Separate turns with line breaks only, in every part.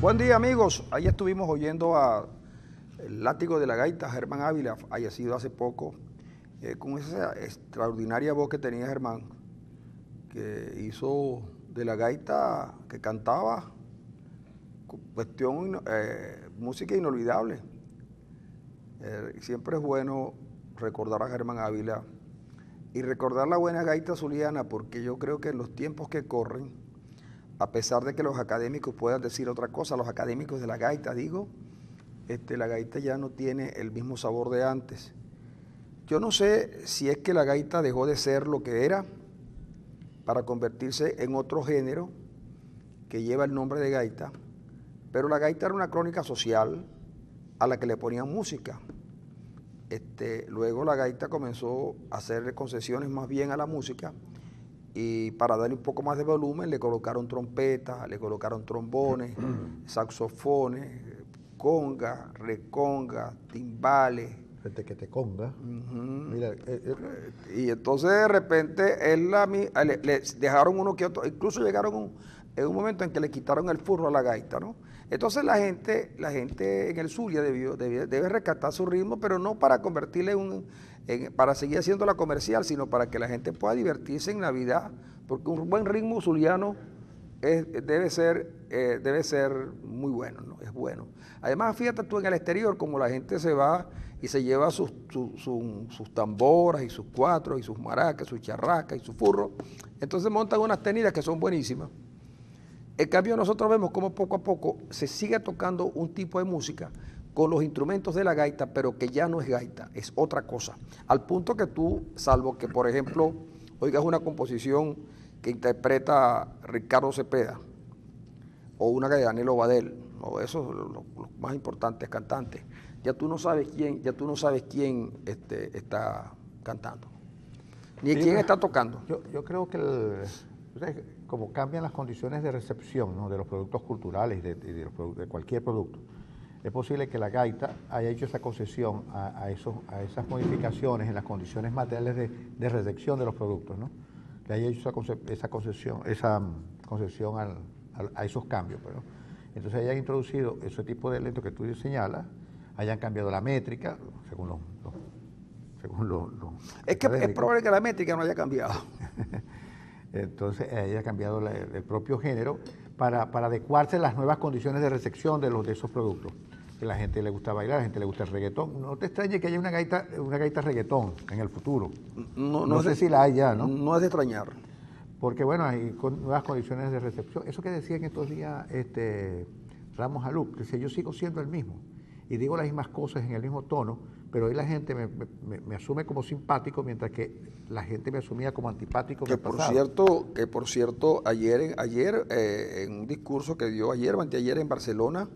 Buen día, amigos. Ahí estuvimos oyendo a el látigo de la gaita, Germán Ávila, fallecido hace poco, con esa extraordinaria voz que tenía Germán, que hizo de la gaita que cantaba, cuestión, música inolvidable. Siempre es bueno recordar a Germán Ávila y recordar la buena gaita zuliana, porque yo creo que en los tiempos que corren, a pesar de que los académicos puedan decir otra cosa, los académicos de la gaita, digo, la gaita ya no tiene el mismo sabor de antes. Yo no sé si es que la gaita dejó de ser lo que era para convertirse en otro género que lleva el nombre de gaita, pero la gaita era una crónica social a la que le ponían música. Luego la gaita comenzó a hacer concesiones más bien a la música, y para darle un poco más de volumen le colocaron trompetas, le colocaron trombones, saxofones, conga, reconga, timbales.
Que te conga. Mira,
y entonces de repente le dejaron uno que otro, incluso llegaron en un momento en que le quitaron el furro a la gaita, ¿no? Entonces la gente en el Zulia debe rescatar su ritmo, pero no para convertirle para seguir haciéndola comercial, sino para que la gente pueda divertirse en Navidad, porque un buen ritmo zuliano debe ser muy bueno, ¿no? Es bueno. Además, fíjate tú en el exterior, como la gente se va y se lleva sus tamboras y sus cuatros y sus maracas, sus charracas y sus furros, entonces montan unas tenidas que son buenísimas. En cambio, nosotros vemos cómo poco a poco se sigue tocando un tipo de música con los instrumentos de la gaita, pero que ya no es gaita, es otra cosa. Al punto que tú, salvo que, por ejemplo, oigas una composición que interpreta Ricardo Cepeda, o una de Daniel Obadel, o esos los más importantes cantantes, ya tú no sabes quién está cantando, ni quién está tocando.
Yo creo que como cambian las condiciones de recepción, ¿no?, de los productos culturales y de cualquier producto, es posible que la gaita haya hecho esa concesión a esas modificaciones en las condiciones materiales de recepción de los productos, ¿no? Que haya hecho esa concesión a esos cambios, ¿no? Entonces hayan introducido ese tipo de elementos que tú señalas, hayan cambiado la métrica, según
es que es probable que la métrica no haya cambiado.
Entonces haya cambiado el propio género para adecuarse a las nuevas condiciones de recepción de esos productos. Que a la gente le gusta bailar, a la gente le gusta el reggaetón. No te extrañe que haya una gaita reggaetón en el futuro. No sé si la hay ya, ¿no?
No es de extrañar.
Porque bueno, hay nuevas condiciones de recepción. Eso que decía en estos días Ramos Alup, que yo sigo siendo el mismo y digo las mismas cosas en el mismo tono, pero hoy la gente me asume como simpático, mientras que la gente me asumía como antipático.
Que por cierto, ayer en un discurso que dio ayer o anteayer en Barcelona,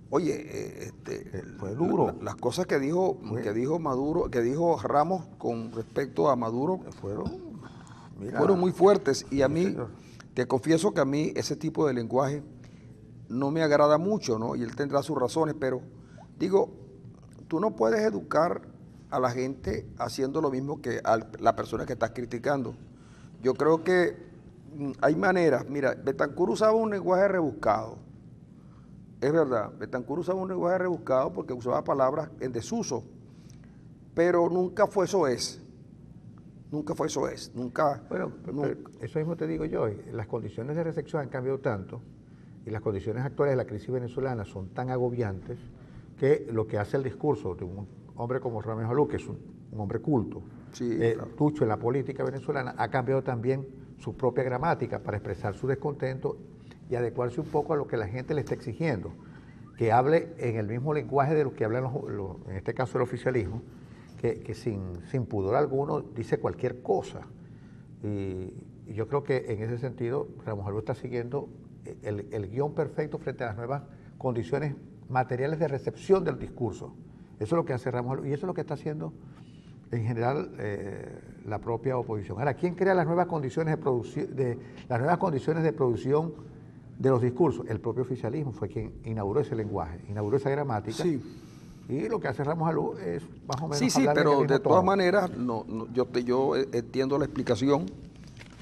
oye,
fue duro.
Las cosas que dijo Maduro, que dijo Ramos con respecto a Maduro, fueron muy fuertes, y a mí, te confieso que a mí ese tipo de lenguaje no me agrada mucho, ¿no? Y él tendrá sus razones, pero digo, tú no puedes educar a la gente haciendo lo mismo que a la persona que estás criticando. Yo creo que hay maneras. Mira, Betancur usaba un lenguaje rebuscado. Es verdad, Betancur usaba un lenguaje rebuscado porque usaba palabras en desuso, pero nunca fue soez.
Bueno, eso mismo te digo yo, las condiciones de recepción han cambiado tanto y las condiciones actuales de la crisis venezolana son tan agobiantes que lo que hace el discurso de un hombre como Ramos Alup, que es un hombre culto,
sí, claro,
tucho en la política venezolana, ha cambiado también su propia gramática para expresar su descontento y adecuarse un poco a lo que la gente le está exigiendo, que hable en el mismo lenguaje de lo que hablan en este caso el oficialismo, que sin pudor alguno dice cualquier cosa. Y yo creo que en ese sentido Ramos Alup está siguiendo el guión perfecto frente a las nuevas condiciones materiales de recepción del discurso. Eso es lo que hace Ramos Alup y eso es lo que está haciendo en general la propia oposición. Ahora, ¿quién crea las nuevas condiciones de producción de los discursos? El propio oficialismo fue quien inauguró ese lenguaje, inauguró esa gramática.
Sí.
Y lo que hace Ramos Alup es más o menos
Sí,
hablar
pero de todas
tono.
maneras, yo entiendo la explicación,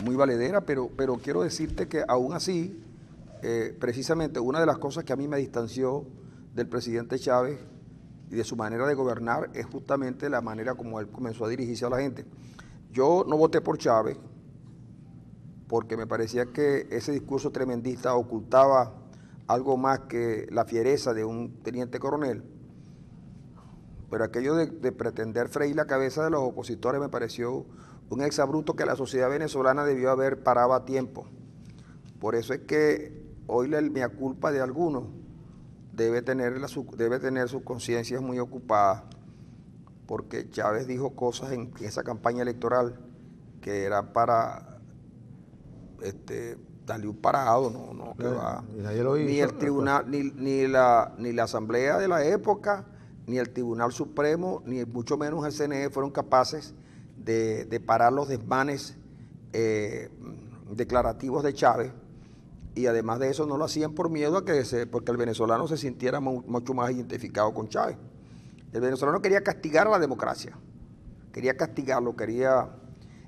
muy valedera, pero quiero decirte que aún así precisamente una de las cosas que a mí me distanció del presidente Chávez y de su manera de gobernar es justamente la manera como él comenzó a dirigirse a la gente. Yo no voté por Chávez porque me parecía que ese discurso tremendista ocultaba algo más que la fiereza de un teniente coronel, pero aquello de pretender freír la cabeza de los opositores me pareció un exabrupto que la sociedad venezolana debió haber parado a tiempo. Por eso es que hoy la mea culpa de algunos debe tener sus conciencias muy ocupadas, porque Chávez dijo cosas en esa campaña electoral que eran para darle un parado, no, que va. Ni el tribunal, ni la asamblea de la época, ni el Tribunal Supremo, ni mucho menos el CNE fueron capaces de parar los desmanes declarativos de Chávez, y además de eso no lo hacían por miedo a porque el venezolano se sintiera mucho más identificado con Chávez. El venezolano quería castigar a la democracia, quería castigarlo,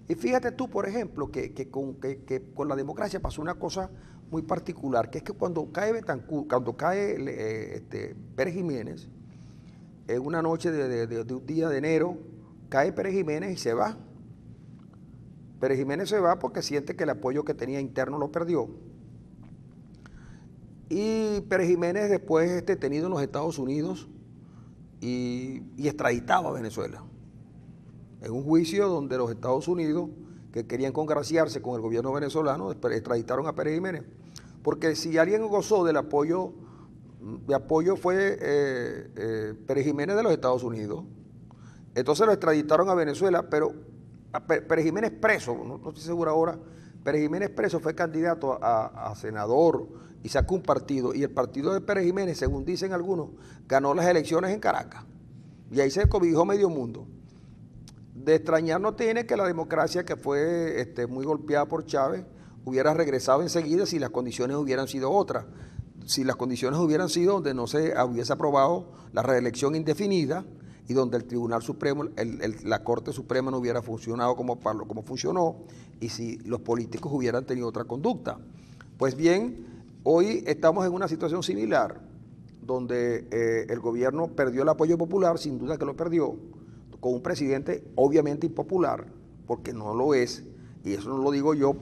Y fíjate tú, por ejemplo, que con la democracia pasó una cosa muy particular, que es que cuando cae Betancur, cuando cae Pérez Jiménez, en una noche de un día de enero, cae Pérez Jiménez y se va. Pérez Jiménez se va porque siente que el apoyo que tenía interno lo perdió. Y Pérez Jiménez después es detenido en los Estados Unidos y extraditado a Venezuela. En un juicio donde los Estados Unidos, que querían congraciarse con el gobierno venezolano, extraditaron a Pérez Jiménez. Porque si alguien gozó del apoyo fue Pérez Jiménez de los Estados Unidos. Entonces lo extraditaron a Venezuela, pero Pérez Jiménez preso, no estoy seguro ahora, Pérez Jiménez preso fue candidato a senador y sacó un partido, y el partido de Pérez Jiménez, según dicen algunos, ganó las elecciones en Caracas, y ahí se cobijó medio mundo. De extrañar no tiene que la democracia, que fue muy golpeada por Chávez, hubiera regresado enseguida si las condiciones hubieran sido otras. Si las condiciones hubieran sido donde no se hubiese aprobado la reelección indefinida y donde el Tribunal Supremo, la Corte Suprema no hubiera funcionado como funcionó, y si los políticos hubieran tenido otra conducta. Pues bien, hoy estamos en una situación similar, donde el gobierno perdió el apoyo popular, sin duda que lo perdió, con un presidente obviamente impopular, porque no lo es, y eso no lo digo yo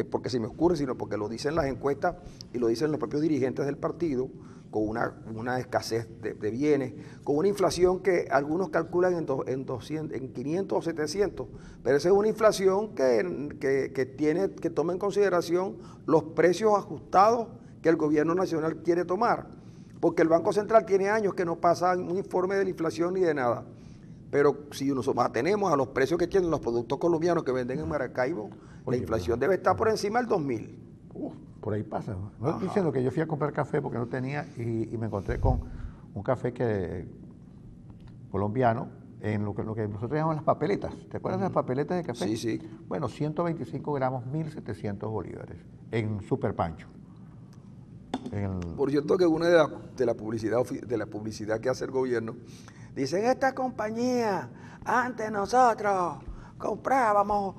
porque se me ocurre, sino porque lo dicen las encuestas y lo dicen los propios dirigentes del partido, con una escasez de bienes, con una inflación que algunos calculan en 500 o 700, pero esa es una inflación que toma en consideración los precios ajustados que el gobierno nacional quiere tomar, porque el Banco Central tiene años que no pasa un informe de la inflación ni de nada. Pero si nos atenemos a los precios que tienen los productos colombianos que venden en Maracaibo, la inflación debe estar por encima del 2000.
Por ahí pasa. No estoy diciendo que yo fui a comprar café porque no tenía y me encontré con un café colombiano en lo que nosotros llamamos las papeletas. ¿Te acuerdas de las papeletas de café?
Sí, sí.
Bueno, 125 gramos, 1.700 bolívares en Super Pancho.
Por cierto que una de la publicidad que hace el gobierno, dicen, esta compañía, antes nosotros comprábamos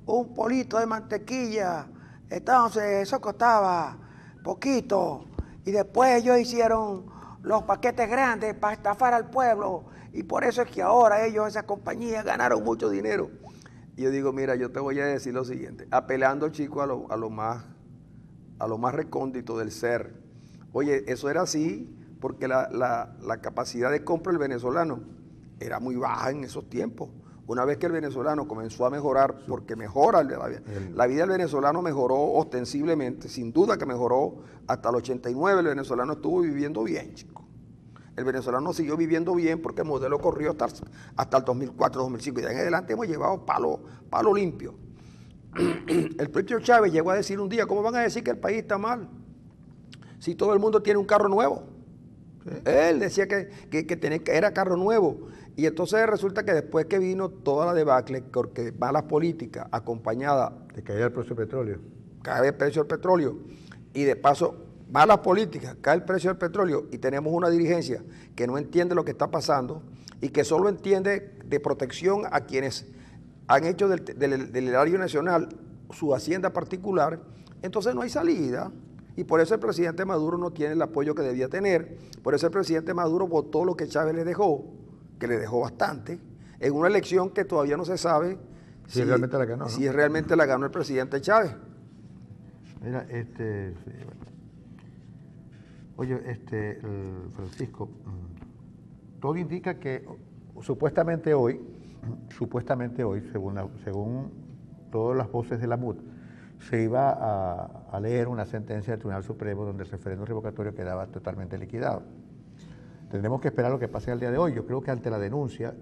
un polito de mantequilla, entonces eso costaba poquito, y después ellos hicieron los paquetes grandes para estafar al pueblo, y por eso es que ahora esas compañías ganaron mucho dinero. Y yo digo, mira, yo te voy a decir lo siguiente, apelando, chicos, a lo más recóndito del ser. Oye, eso era así porque la capacidad de compra del venezolano era muy baja en esos tiempos. Una vez que el venezolano comenzó a mejorar, porque mejora la vida del venezolano, mejoró ostensiblemente, sin duda que mejoró. Hasta el 89 el venezolano estuvo viviendo bien, chicos. El venezolano siguió viviendo bien porque el modelo corrió hasta el 2004, 2005, y de ahí en adelante hemos llevado palo limpio. El propio Chávez llegó a decir un día, ¿cómo van a decir que el país está mal si todo el mundo tiene un carro nuevo? ¿Sí? Él decía que era carro nuevo, y entonces resulta que después que vino toda la debacle, porque malas políticas acompañadas
de caer el precio del petróleo,
cae el precio del petróleo, y de paso malas políticas, cae el precio del petróleo, y tenemos una dirigencia que no entiende lo que está pasando y que solo entiende de protección a quienes han hecho del erario nacional su hacienda particular. Entonces no hay salida. Y por eso el presidente Maduro no tiene el apoyo que debía tener. Por eso el presidente Maduro votó lo que Chávez le dejó, que le dejó bastante, en una elección que todavía no se sabe
si realmente la ganó, ¿no?
Si realmente la ganó el presidente Chávez.
Mira, sí, bueno. Oye, Francisco, todo indica que supuestamente hoy, según todas las voces de la MUD, se iba a leer una sentencia del Tribunal Supremo donde el referéndum revocatorio quedaba totalmente liquidado. Tendremos que esperar lo que pase al día de hoy. Yo creo que ante la denuncia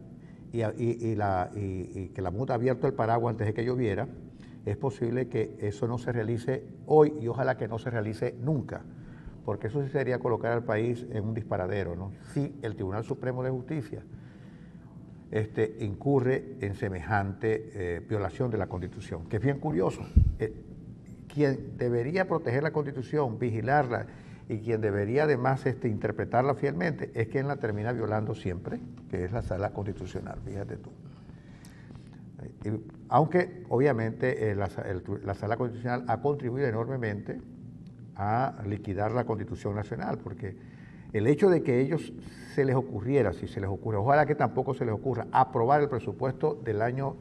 y que la MUD ha abierto el paraguas antes de que lloviera, es posible que eso no se realice hoy y ojalá que no se realice nunca, porque eso sí sería colocar al país en un disparadero, ¿no? Si el Tribunal Supremo de Justicia incurre en semejante violación de la Constitución, que es bien curioso. Quien debería proteger la Constitución, vigilarla, y quien debería además interpretarla fielmente, es quien la termina violando siempre, que es la Sala Constitucional, fíjate tú. Aunque obviamente la Sala Constitucional ha contribuido enormemente a liquidar la Constitución Nacional, porque el hecho de que ellos se les ocurriera, si se les ocurre, ojalá que tampoco se les ocurra, aprobar el presupuesto del año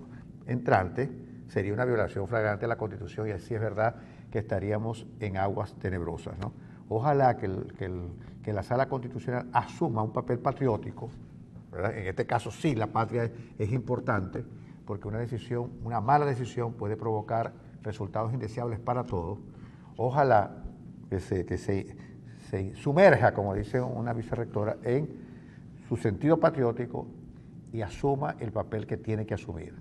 entrante, sería una violación flagrante de la Constitución y así es verdad que estaríamos en aguas tenebrosas, ¿no? Ojalá que la Sala Constitucional asuma un papel patriótico, ¿verdad? En este caso sí, la patria es importante, porque una mala decisión puede provocar resultados indeseables para todos. Ojalá que se sumerja, como dice una vicerrectora, en su sentido patriótico y asuma el papel que tiene que asumir,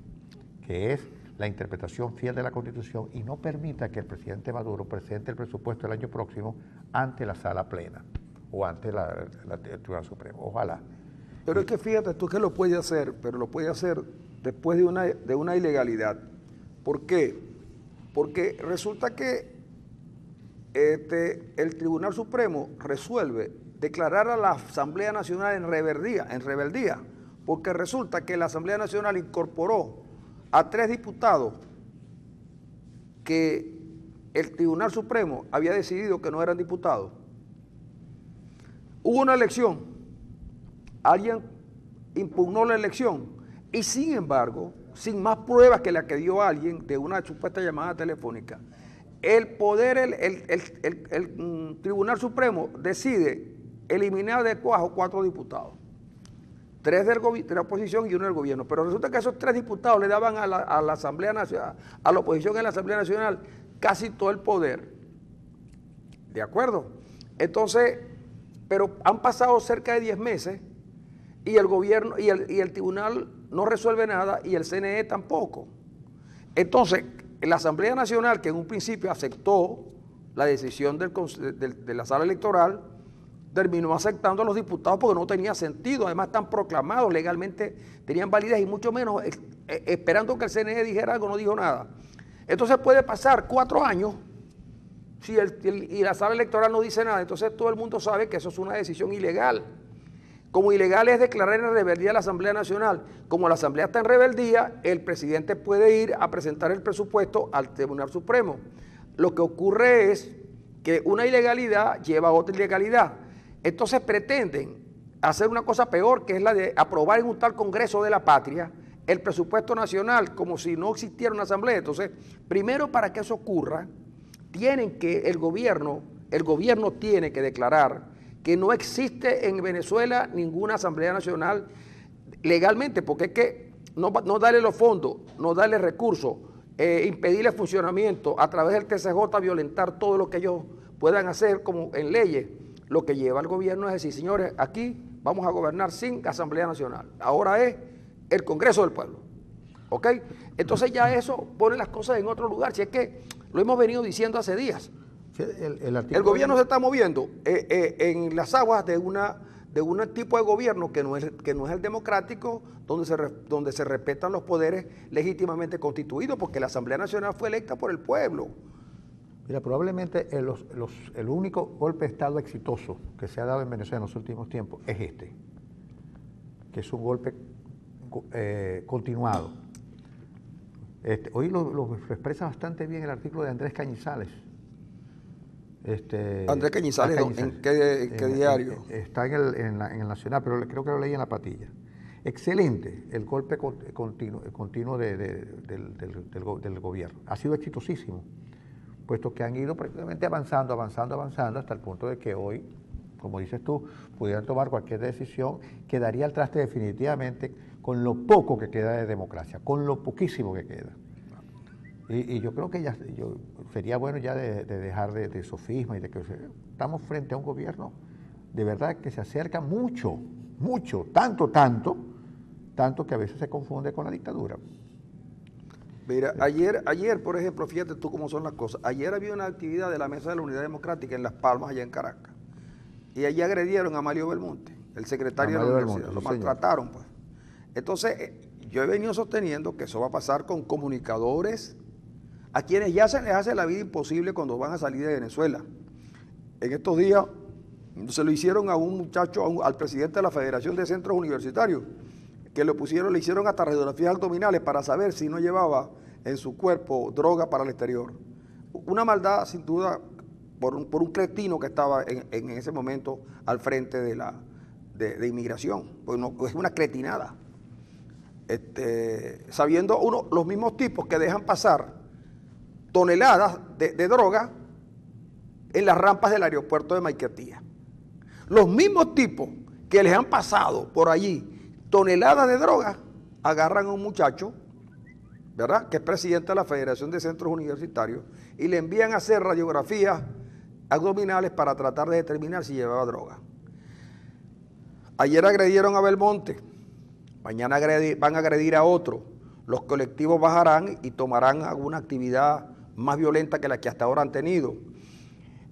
que es la interpretación fiel de la Constitución y no permita que el presidente Maduro presente el presupuesto el año próximo ante la sala plena o ante el Tribunal Supremo. Ojalá.
Pero es que fíjate tú que lo puede hacer, pero lo puede hacer después de una ilegalidad. ¿Por qué? Porque resulta que el Tribunal Supremo resuelve declarar a la Asamblea Nacional en rebeldía, porque resulta que la Asamblea Nacional incorporó a 3 diputados que el Tribunal Supremo había decidido que no eran diputados. Hubo una elección, alguien impugnó la elección y sin embargo, sin más pruebas que la que dio alguien de una supuesta llamada telefónica, el Tribunal Supremo decide eliminar de cuajo 4 diputados. 3 de la oposición y 1 del gobierno, pero resulta que esos 3 diputados le daban a la Asamblea Nacional, a la oposición en la Asamblea Nacional, casi todo el poder. ¿De acuerdo? Entonces, pero han pasado cerca de 10 meses y el gobierno y el tribunal no resuelve nada y el CNE tampoco. Entonces, la Asamblea Nacional, que en un principio aceptó la decisión de la sala electoral, terminó aceptando a los diputados porque no tenía sentido, además están proclamados legalmente, tenían validez y mucho menos esperando que el CNE dijera algo, no dijo nada. Entonces puede pasar 4 años y la sala electoral no dice nada, entonces todo el mundo sabe que eso es una decisión ilegal. Como ilegal es declarar en rebeldía a la Asamblea Nacional, como la Asamblea está en rebeldía, el presidente puede ir a presentar el presupuesto al Tribunal Supremo. Lo que ocurre es que una ilegalidad lleva a otra ilegalidad. Entonces pretenden hacer una cosa peor, que es la de aprobar en un tal Congreso de la Patria el presupuesto nacional, como si no existiera una asamblea. Entonces, primero, para que eso ocurra, el gobierno tiene que declarar que no existe en Venezuela ninguna asamblea nacional legalmente, porque es que no darle los fondos, no darle recursos, impedirle el funcionamiento, a través del TCJ violentar todo lo que ellos puedan hacer como en leyes. Lo que lleva al gobierno es decir, señores, aquí vamos a gobernar sin Asamblea Nacional. Ahora es el Congreso del Pueblo. ¿Ok? Entonces ya eso pone las cosas en otro lugar. Si es que lo hemos venido diciendo hace días. El gobierno se está moviendo en las aguas de un tipo de gobierno que no es el democrático, donde se respetan los poderes legítimamente constituidos, porque la Asamblea Nacional fue electa por el pueblo.
Mira, probablemente el único golpe de Estado exitoso que se ha dado en Venezuela en los últimos tiempos es que es un golpe continuado. Hoy lo expresa bastante bien el artículo de Andrés Cañizales,
Andrés Cañizales, ¿en qué diario?
Está en el Nacional, pero creo que lo leí en La Patilla. Excelente el golpe continuo del gobierno. Ha sido exitosísimo, puesto que han ido prácticamente avanzando hasta el punto de que hoy, como dices tú, pudieran tomar cualquier decisión que daría al traste definitivamente con lo poco que queda de democracia, con lo poquísimo que queda. Y yo creo que sería bueno ya de dejar de sofisma y de que estamos frente a un gobierno de verdad que se acerca mucho, tanto que a veces se confunde con la dictadura.
Mira, ayer, por ejemplo, fíjate tú cómo son las cosas. Ayer había una actividad de la Mesa de la Unidad Democrática en Las Palmas, allá en Caracas. Y allí agredieron a Mario Belmonte, el secretario de la universidad. Lo maltrataron, pues. Entonces, yo he venido sosteniendo que eso va a pasar con comunicadores a quienes ya se les hace la vida imposible cuando van a salir de Venezuela. En estos días se lo hicieron a un muchacho, al presidente de la Federación de Centros Universitarios, que le hicieron hasta radiografías abdominales para saber si no llevaba en su cuerpo droga para el exterior. Una maldad, sin duda, por un cretino que estaba en ese momento al frente de inmigración. Pues no, es una cretinada. Sabiendo los mismos tipos que dejan pasar toneladas de droga en las rampas del aeropuerto de Maiquetía. Los mismos tipos que les han pasado por allí toneladas de droga, agarran a un muchacho, ¿verdad?, que es presidente de la Federación de Centros Universitarios, y le envían a hacer radiografías abdominales para tratar de determinar si llevaba droga. Ayer agredieron a Belmonte, mañana van a agredir a otro. Los colectivos bajarán y tomarán alguna actividad más violenta que la que hasta ahora han tenido.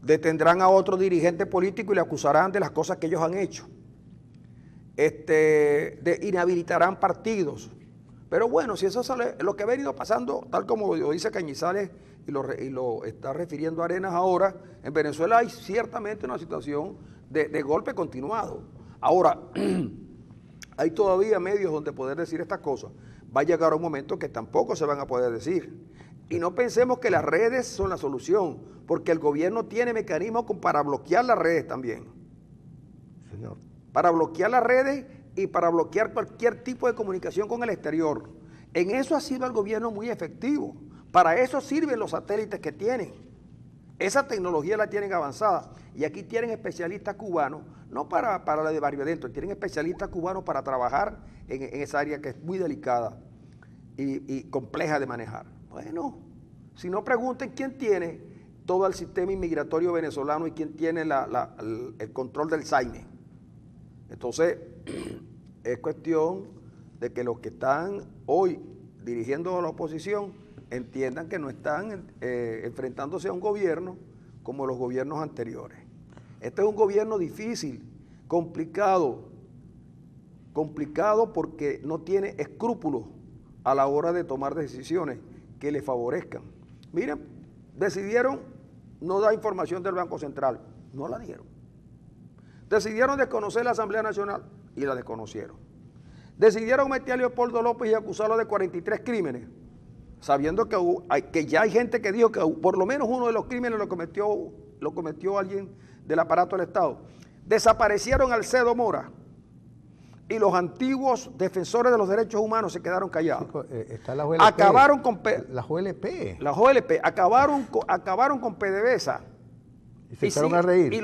Detendrán a otro dirigente político y le acusarán de las cosas que ellos han hecho. Inhabilitarán partidos. Pero bueno, si eso sale, lo que ha venido pasando, tal como lo dice Cañizales y lo está refiriendo Arenas ahora, en Venezuela hay ciertamente una situación de golpe continuado. Ahora, hay todavía medios donde poder decir estas cosas. Va a llegar un momento que tampoco se van a poder decir. Y no pensemos que las redes son la solución, porque el gobierno tiene mecanismos para bloquear las redes también.
Señor.
Para bloquear las redes y para bloquear cualquier tipo de comunicación con el exterior. En eso ha sido el gobierno muy efectivo. Para eso sirven los satélites que tienen. Esa tecnología la tienen avanzada. Y aquí tienen especialistas cubanos, no para la de Barrio Adentro, tienen especialistas cubanos para trabajar en esa área que es muy delicada y compleja de manejar. Bueno, si no pregunten quién tiene todo el sistema inmigratorio venezolano y quién tiene el control del SAINE. Entonces, es cuestión de que los que están hoy dirigiendo a la oposición entiendan que no están enfrentándose a un gobierno como los gobiernos anteriores. Este es un gobierno difícil, complicado porque no tiene escrúpulos a la hora de tomar decisiones que le favorezcan. Miren, decidieron no dar información del Banco Central, no la dieron. Decidieron desconocer la Asamblea Nacional y la desconocieron. Decidieron meter a Leopoldo López y acusarlo de 43 crímenes, sabiendo que ya hay gente que dijo que por lo menos uno de los crímenes lo cometió alguien del aparato del Estado. Desaparecieron al Cedo Mora y los antiguos defensores de los derechos humanos se quedaron callados.
Chico, está la OLP.
Acabaron con
las OLP.
Las OLP acabaron con PDVSA.
Y se fueron a reír.
Y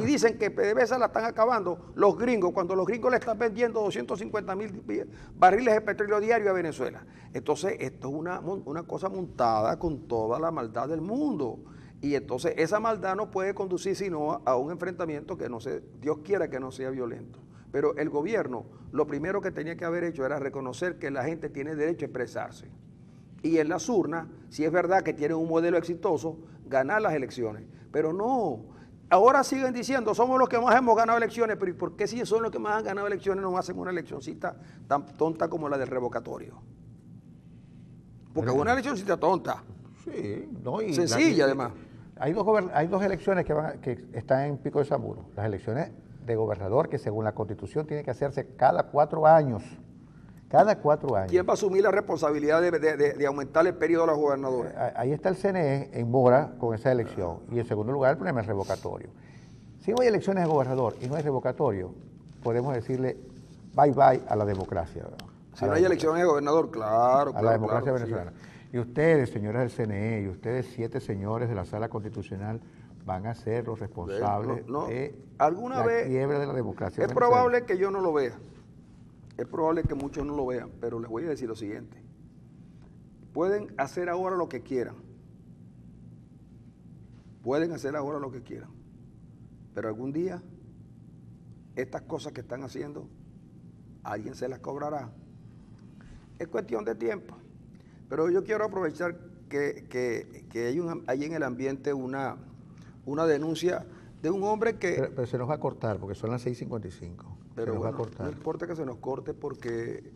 dicen que PDVSA la están acabando los gringos, cuando los gringos le están vendiendo 250,000 barriles de petróleo diario a Venezuela. Entonces, esto es una cosa montada con toda la maldad del mundo. Y entonces esa maldad no puede conducir sino a un enfrentamiento que Dios quiera que no sea violento. Pero el gobierno, lo primero que tenía que haber hecho era reconocer que la gente tiene derecho a expresarse. Y en las urnas, si es verdad que tienen un modelo exitoso, ganar las elecciones. Pero no, ahora siguen diciendo, somos los que más hemos ganado elecciones, pero ¿y por qué si son los que más han ganado elecciones no hacen una eleccioncita tan tonta como la del revocatorio? Porque es una eleccioncita tonta.
Sí, no, y
sencilla además.
Hay dos elecciones que están en Pico de Zamuro. Las elecciones de gobernador, que según la Constitución tiene que hacerse cada 4 años. Cada 4 años.
¿Quién va a asumir la responsabilidad de aumentar el periodo de los gobernadores?
Ahí está el CNE en mora con esa elección. Y en segundo lugar, el problema es revocatorio. Si no hay elecciones de gobernador y no hay revocatorio, podemos decirle bye bye a la democracia. ¿verdad?
Si no hay elecciones de gobernador, claro.
A la democracia
claro,
venezolana.
Sí.
Y ustedes, señores del CNE, y ustedes 7 señores de la Sala Constitucional, van a ser los responsables de
¿Alguna
la
vez
quiebra de la democracia
es
venezolana.
probable que yo no lo vea. Es probable que muchos no lo vean, pero les voy a decir lo siguiente. Pueden hacer ahora lo que quieran. Pueden hacer ahora lo que quieran. Pero algún día, estas cosas que están haciendo, alguien se las cobrará. Es cuestión de tiempo. Pero yo quiero aprovechar que hay en el ambiente una denuncia de un hombre que...
Pero se nos va a cortar, porque son las 6:55.
Pero
se nos va a
bueno,
cortar.
no importa que se nos corte porque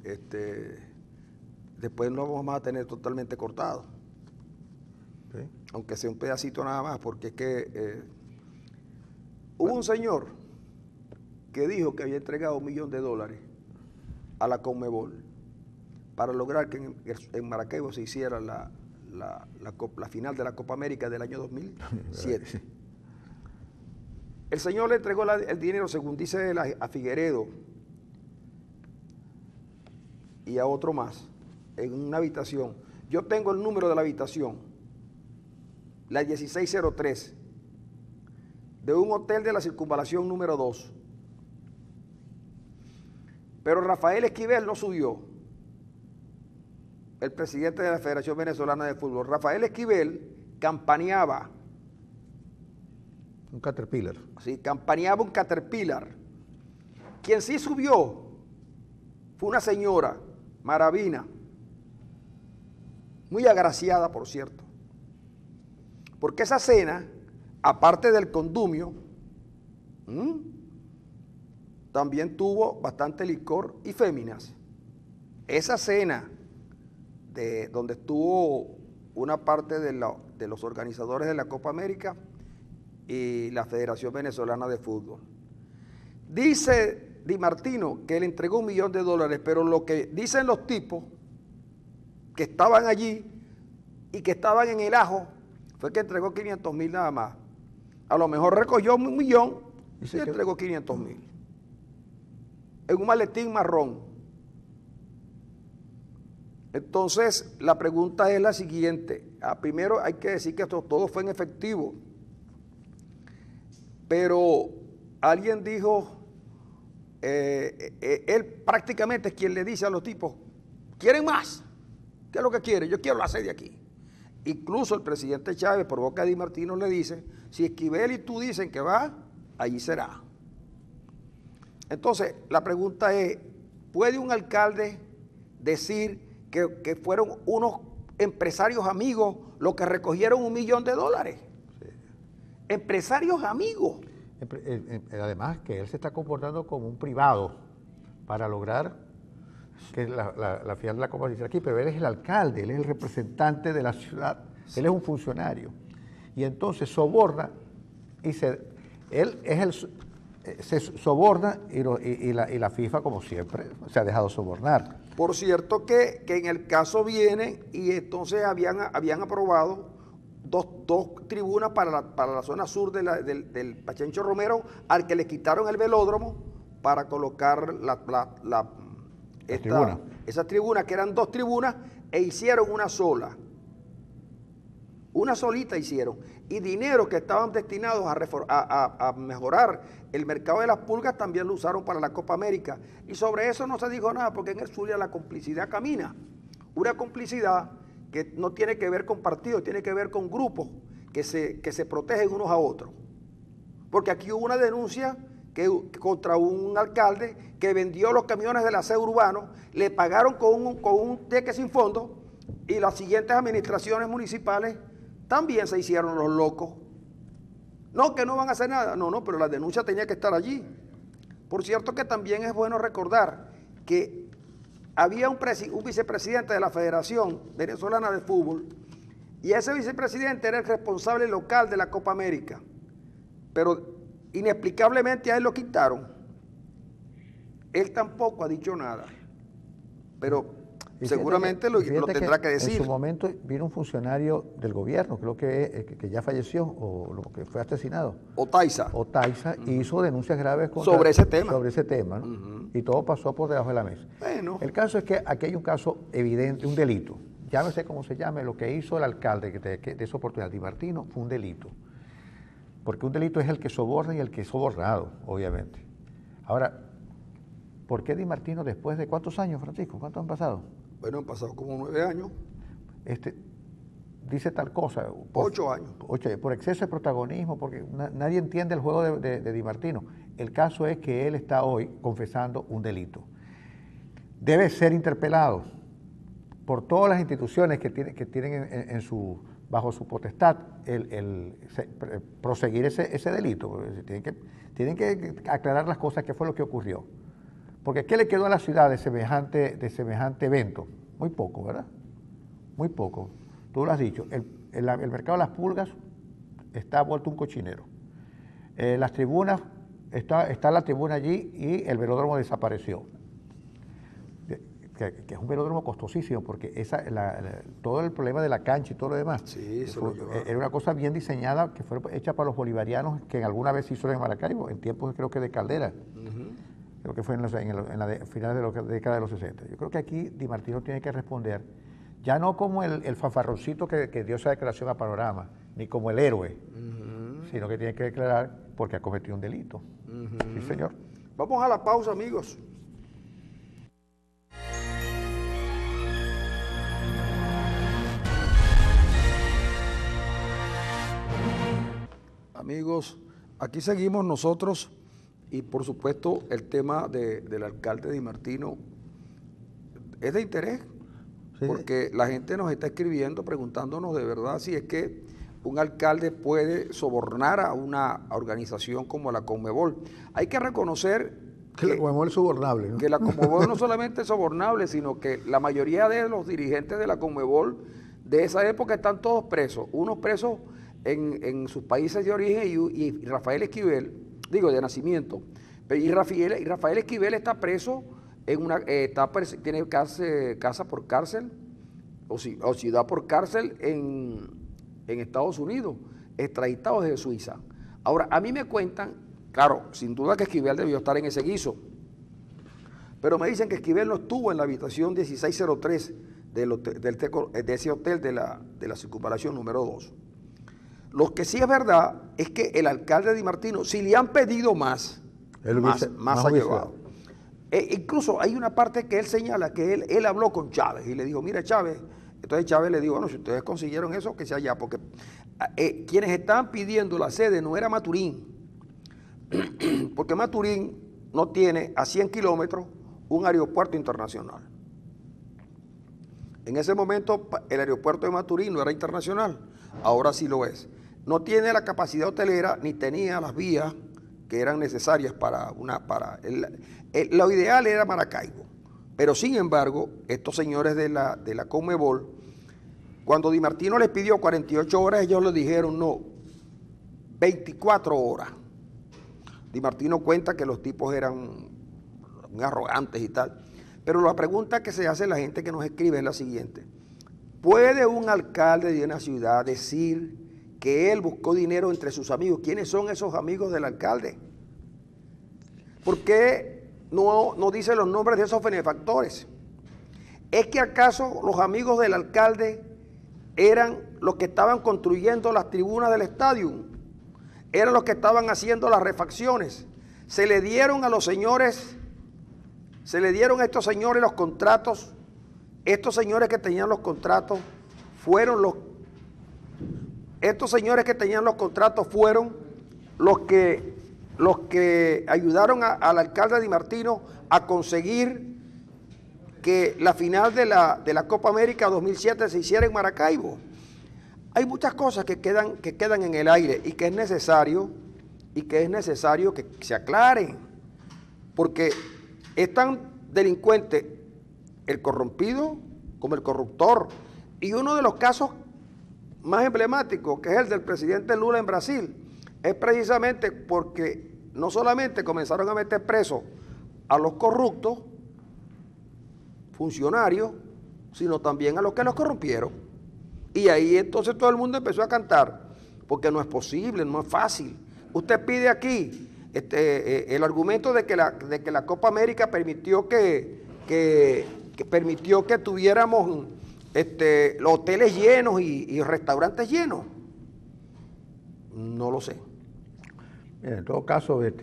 después no vamos a tener totalmente cortado.
¿Sí?
Aunque sea un pedacito nada más, porque es que hubo un señor que dijo que había entregado $1 millón a la Conmebol para lograr que en Maracaibo se hiciera la final de la Copa América del año 2007. El señor le entregó el dinero, según dice él, a Figueredo y a otro más, en una habitación. Yo tengo el número de la habitación, la 1603, de un hotel de la Circunvalación número 2. Pero Rafael Esquivel no subió, el presidente de la Federación Venezolana de Fútbol. Rafael Esquivel campaneaba.
Un Caterpillar.
Sí, campaneaba un Caterpillar. Quien sí subió fue una señora, Maravina, muy agraciada, por cierto. Porque esa cena, aparte del condumio, también tuvo bastante licor y féminas. Esa cena, donde estuvo una parte de los organizadores de la Copa América y la Federación Venezolana de Fútbol. Dice Di Martino que le entregó $1 millón, pero lo que dicen los tipos que estaban allí y que estaban en el ajo fue que entregó 500,000 nada más. A lo mejor recogió $1 millón y entregó 500,000 en un maletín marrón. Entonces, la pregunta es la siguiente. Primero hay que decir que esto todo fue en efectivo. Pero alguien dijo, él prácticamente es quien le dice a los tipos, ¿quieren más? ¿Qué es lo que quieren? Yo quiero la sede aquí. Incluso el presidente Chávez, por boca de Di Martino, le dice, si Esquivel y tú dicen que va, allí será. Entonces, la pregunta es, ¿puede un alcalde decir que fueron unos empresarios amigos los que recogieron $1 millón? Sí. Empresarios amigos.
Además que él se está comportando como un privado para lograr que la final de la Copa se hiciera aquí, pero él es el alcalde, él es el representante de la ciudad, él es un funcionario. Y entonces soborna y se soborna y la FIFA, como siempre, se ha dejado sobornar.
Por cierto que en el caso viene y entonces habían aprobado dos tribunas para la zona sur del Pachencho Romero, al que le quitaron el velódromo para colocar esas tribunas, que eran 2 tribunas, e hicieron una sola. Una solita hicieron. Y dinero que estaban destinados a mejorar el mercado de las pulgas también lo usaron para la Copa América. Y sobre eso no se dijo nada, porque en el Zulia la complicidad camina. Una complicidad que no tiene que ver con partidos, tiene que ver con grupos que se protegen unos a otros. Porque aquí hubo una denuncia contra un alcalde que vendió los camiones del aseo urbano, le pagaron con un cheque sin fondo, y las siguientes administraciones municipales también se hicieron los locos. No, que no van a hacer nada. No, pero la denuncia tenía que estar allí. Por cierto que también es bueno recordar que había un vicepresidente de la Federación Venezolana de Fútbol, y ese vicepresidente era el responsable local de la Copa América, pero inexplicablemente a él lo quitaron. Él tampoco ha dicho nada. pero
Y
seguramente lo tendrá que decir.
En su momento vino un funcionario del gobierno, creo que ya falleció o lo que fue asesinado.
Otaiza.
Hizo denuncias graves
sobre ese tema.
Sobre ese tema, ¿no? Y todo pasó por debajo de la mesa.
Bueno.
El caso es que aquí hay un caso evidente, un delito. Llámese como se llame, lo que hizo el alcalde de esa oportunidad, Di Martino, fue un delito. Porque un delito es el que soborna y el que es sobornado, obviamente. Ahora, ¿por qué Di Martino después de cuántos años, Francisco? ¿Cuántos han pasado?
Bueno, han pasado como 9 años.
Dice tal cosa.
8 años.
Por exceso de protagonismo, porque nadie entiende el juego de Di Martino. El caso es que él está hoy confesando un delito. Debe ser interpelado por todas las instituciones que tienen bajo su potestad proseguir ese delito. Tienen que aclarar las cosas, qué fue lo que ocurrió. Porque ¿qué le quedó a la ciudad de semejante evento? Muy poco, ¿verdad? Muy poco. Tú lo has dicho, el mercado de las pulgas está vuelto un cochinero. Las tribunas, está la tribuna allí y el velódromo desapareció. Que es un velódromo costosísimo, porque todo el problema de la cancha y todo lo demás,
sí,
era una cosa bien diseñada, que fue hecha para los bolivarianos, que alguna vez se hizo en Maracaibo, en tiempos creo que de Caldera. Creo que fue en finales de la década de los 60. Yo creo que aquí Di Martino tiene que responder, ya no como el fanfarroncito que dio esa declaración a Panorama, ni como el héroe, sino que tiene que declarar porque ha cometido un delito. Sí, señor.
Vamos a la pausa, amigos. Amigos, aquí seguimos nosotros. Y por supuesto el tema del alcalde Di Martino es de interés, sí, porque la gente nos está escribiendo preguntándonos de verdad si es que un alcalde puede sobornar a una organización como la Conmebol. Hay que reconocer
que la Conmebol es sobornable, ¿no?
Que la Conmebol no solamente es sobornable, sino que la mayoría de los dirigentes de la Conmebol de esa época están todos presos, unos presos en sus países de origen y Rafael Esquivel, digo, de nacimiento. Y Rafael Esquivel está preso tiene casa por cárcel o ciudad por cárcel en Estados Unidos, extraditado desde Suiza. Ahora, a mí me cuentan, claro, sin duda que Esquivel debió estar en ese guiso, pero me dicen que Esquivel no estuvo en la habitación 1603 de ese hotel de la circunvalación número 2. Lo que sí es verdad es que el alcalde Di Martino, si le han pedido más ha llevado. Incluso hay una parte que él señala que él habló con Chávez y le dijo, mira Chávez, entonces Chávez le dijo, bueno, si ustedes consiguieron eso, que sea allá, porque quienes estaban pidiendo la sede no era Maturín, porque Maturín no tiene a 100 kilómetros un aeropuerto internacional. En ese momento el aeropuerto de Maturín no era internacional, ahora sí lo es. No tiene la capacidad hotelera ni tenía las vías que eran necesarias lo ideal era Maracaibo. Pero sin embargo, estos señores de la Conmebol, cuando Di Martino les pidió 48 horas, ellos le dijeron no, 24 horas. Di Martino cuenta que los tipos eran muy arrogantes y tal. Pero la pregunta que se hace la gente que nos escribe es la siguiente: ¿puede un alcalde de una ciudad decir que él buscó dinero entre sus amigos? ¿Quiénes son esos amigos del alcalde? ¿Por qué no dice los nombres de esos benefactores? ¿Es que acaso los amigos del alcalde eran los que estaban construyendo las tribunas del estadio? ¿Eran los que estaban haciendo las refacciones? Se le dieron a estos señores los contratos. Estos señores que tenían los contratos fueron los que ayudaron al alcalde Di Martino a conseguir que la final de la Copa América 2007 se hiciera en Maracaibo. Hay muchas cosas que quedan en el aire y que es necesario que se aclaren, porque es tan delincuente el corrompido como el corruptor. Y uno de los casos más emblemáticos, que es el del presidente Lula en Brasil, es precisamente porque no solamente comenzaron a meter presos a los corruptos, funcionarios, sino también a los que los corrompieron. Y ahí entonces todo el mundo empezó a cantar, porque no es posible, no es fácil. Usted pide aquí el argumento de que la Copa América permitió que tuviéramos los hoteles llenos y restaurantes llenos. No lo sé.
Bien, en todo caso, es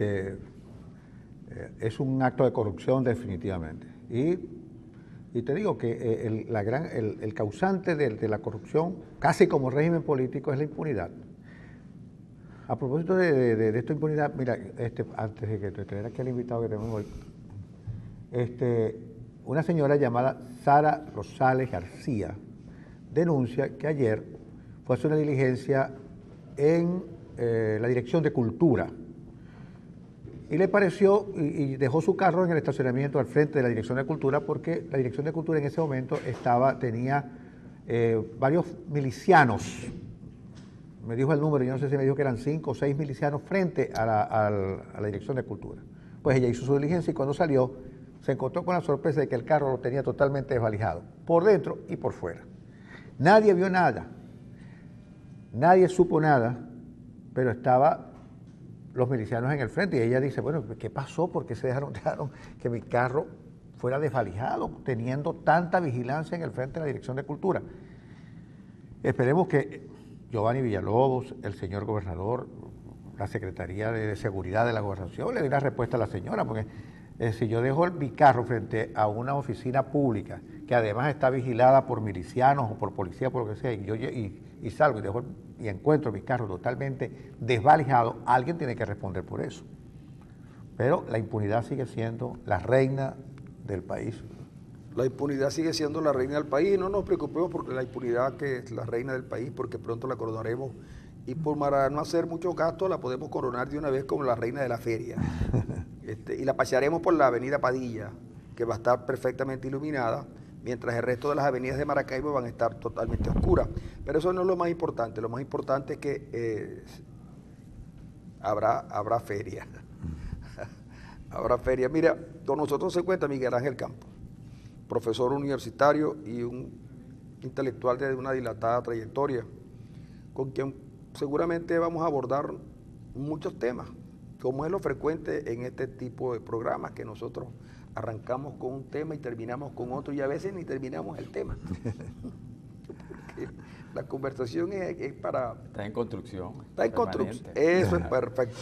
un acto de corrupción definitivamente. Y te digo que el causante de la corrupción, casi como régimen político, es la impunidad. A propósito de esta impunidad, mira, antes de que te traiga aquí al invitado que tenemos hoy, una señora llamada Sara Rosales García denuncia que ayer fue a hacer una diligencia en la Dirección de Cultura y le pareció, y dejó su carro en el estacionamiento al frente de la Dirección de Cultura, porque la Dirección de Cultura en ese momento tenía varios milicianos. Me dijo el número, yo no sé si me dijo que eran 5 o 6 milicianos frente a la Dirección de Cultura. Pues ella hizo su diligencia y cuando salió se encontró con la sorpresa de que el carro lo tenía totalmente desvalijado, por dentro y por fuera. Nadie vio nada, nadie supo nada, pero estaban los milicianos en el frente y ella dice, bueno, ¿qué pasó? ¿Por qué se dejaron que mi carro fuera desvalijado, teniendo tanta vigilancia en el frente de la Dirección de Cultura? Esperemos que Giovanni Villalobos, el señor gobernador, la Secretaría de Seguridad de la Gobernación, le dé una respuesta a la señora, porque si yo dejo mi carro frente a una oficina pública, que además está vigilada por milicianos o por policía, por lo que sea, y salgo y encuentro mi carro totalmente desvalijado, alguien tiene que responder por eso. Pero la impunidad sigue siendo la reina del país.
La impunidad sigue siendo la reina del país. No nos preocupemos por la impunidad que es la reina del país, porque pronto la coronaremos. Y para no hacer muchos gastos, la podemos coronar de una vez como la reina de la feria. Y la pasearemos por la avenida Padilla, que va a estar perfectamente iluminada, mientras el resto de las avenidas de Maracaibo van a estar totalmente oscuras. Pero eso no es lo más importante. Lo más importante es que habrá feria. Habrá feria. Mira, con nosotros se encuentra Miguel Ángel Campos, profesor universitario y un intelectual de una dilatada trayectoria, con quien seguramente vamos a abordar muchos temas, como es lo frecuente en este tipo de programas, que nosotros arrancamos con un tema y terminamos con otro, y a veces ni terminamos el tema. Porque la conversación es para...
Está en construcción.
Está en construcción. Eso es perfecto.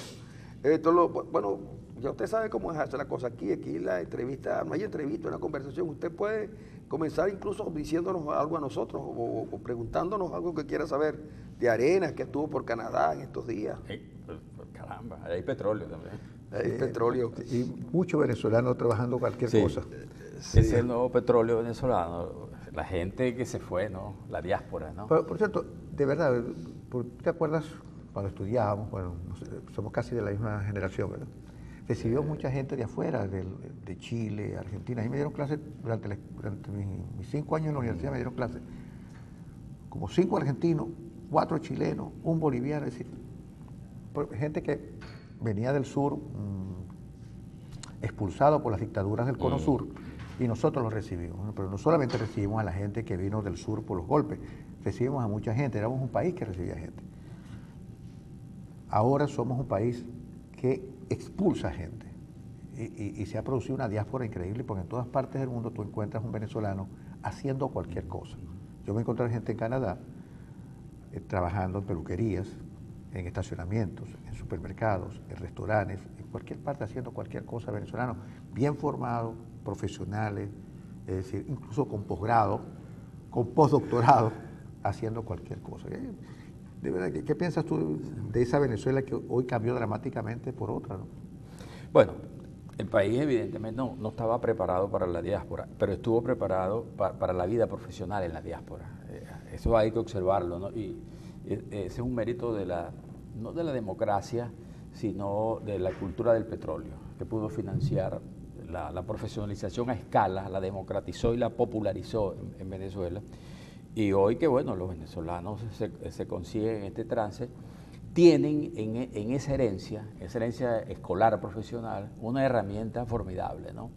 Bueno, ya usted sabe cómo es hacer la cosa aquí la entrevista, no hay entrevista, una conversación. Usted puede comenzar incluso diciéndonos algo a nosotros o preguntándonos algo que quiera saber de Arenas, que estuvo por Canadá en estos días.
Pues, caramba, hay petróleo también.
Hay petróleo.
Y muchos venezolanos trabajando cualquier cosa.
Sí. Es el nuevo petróleo venezolano, la gente que se fue, ¿no? La diáspora, ¿no?
Pero, por cierto, de verdad, ¿te acuerdas cuando estudiábamos? Bueno, somos casi de la misma generación, ¿verdad? Recibió mucha gente de afuera, de Chile, Argentina. A mí me dieron clases durante mis 5 años en la universidad, me dieron clases. Como 5 argentinos, 4 chilenos, un boliviano, es decir, gente que venía del sur, expulsado por las dictaduras del Cono Sur, y nosotros los recibimos. Pero no solamente recibimos a la gente que vino del sur por los golpes, recibimos a mucha gente, éramos un país que recibía gente. Ahora somos un país que expulsa gente y se ha producido una diáspora increíble, porque en todas partes del mundo tú encuentras un venezolano haciendo cualquier cosa. Yo me encontré gente en Canadá trabajando en peluquerías, en estacionamientos, en supermercados, en restaurantes, en cualquier parte haciendo cualquier cosa, venezolanos bien formados, profesionales, es decir, incluso con posgrado, con postdoctorado, haciendo cualquier cosa. De verdad, ¿qué piensas tú de esa Venezuela que hoy cambió dramáticamente por otra, ¿no?
Bueno, el país evidentemente no estaba preparado para la diáspora, pero estuvo preparado para la vida profesional en la diáspora. Eso hay que observarlo, ¿no? Y ese es un mérito no de la democracia, sino de la cultura del petróleo, que pudo financiar la profesionalización a escala, la democratizó y la popularizó en Venezuela. Y hoy que, bueno, los venezolanos se consiguen en este trance, tienen en esa herencia escolar profesional, una herramienta formidable, ¿no?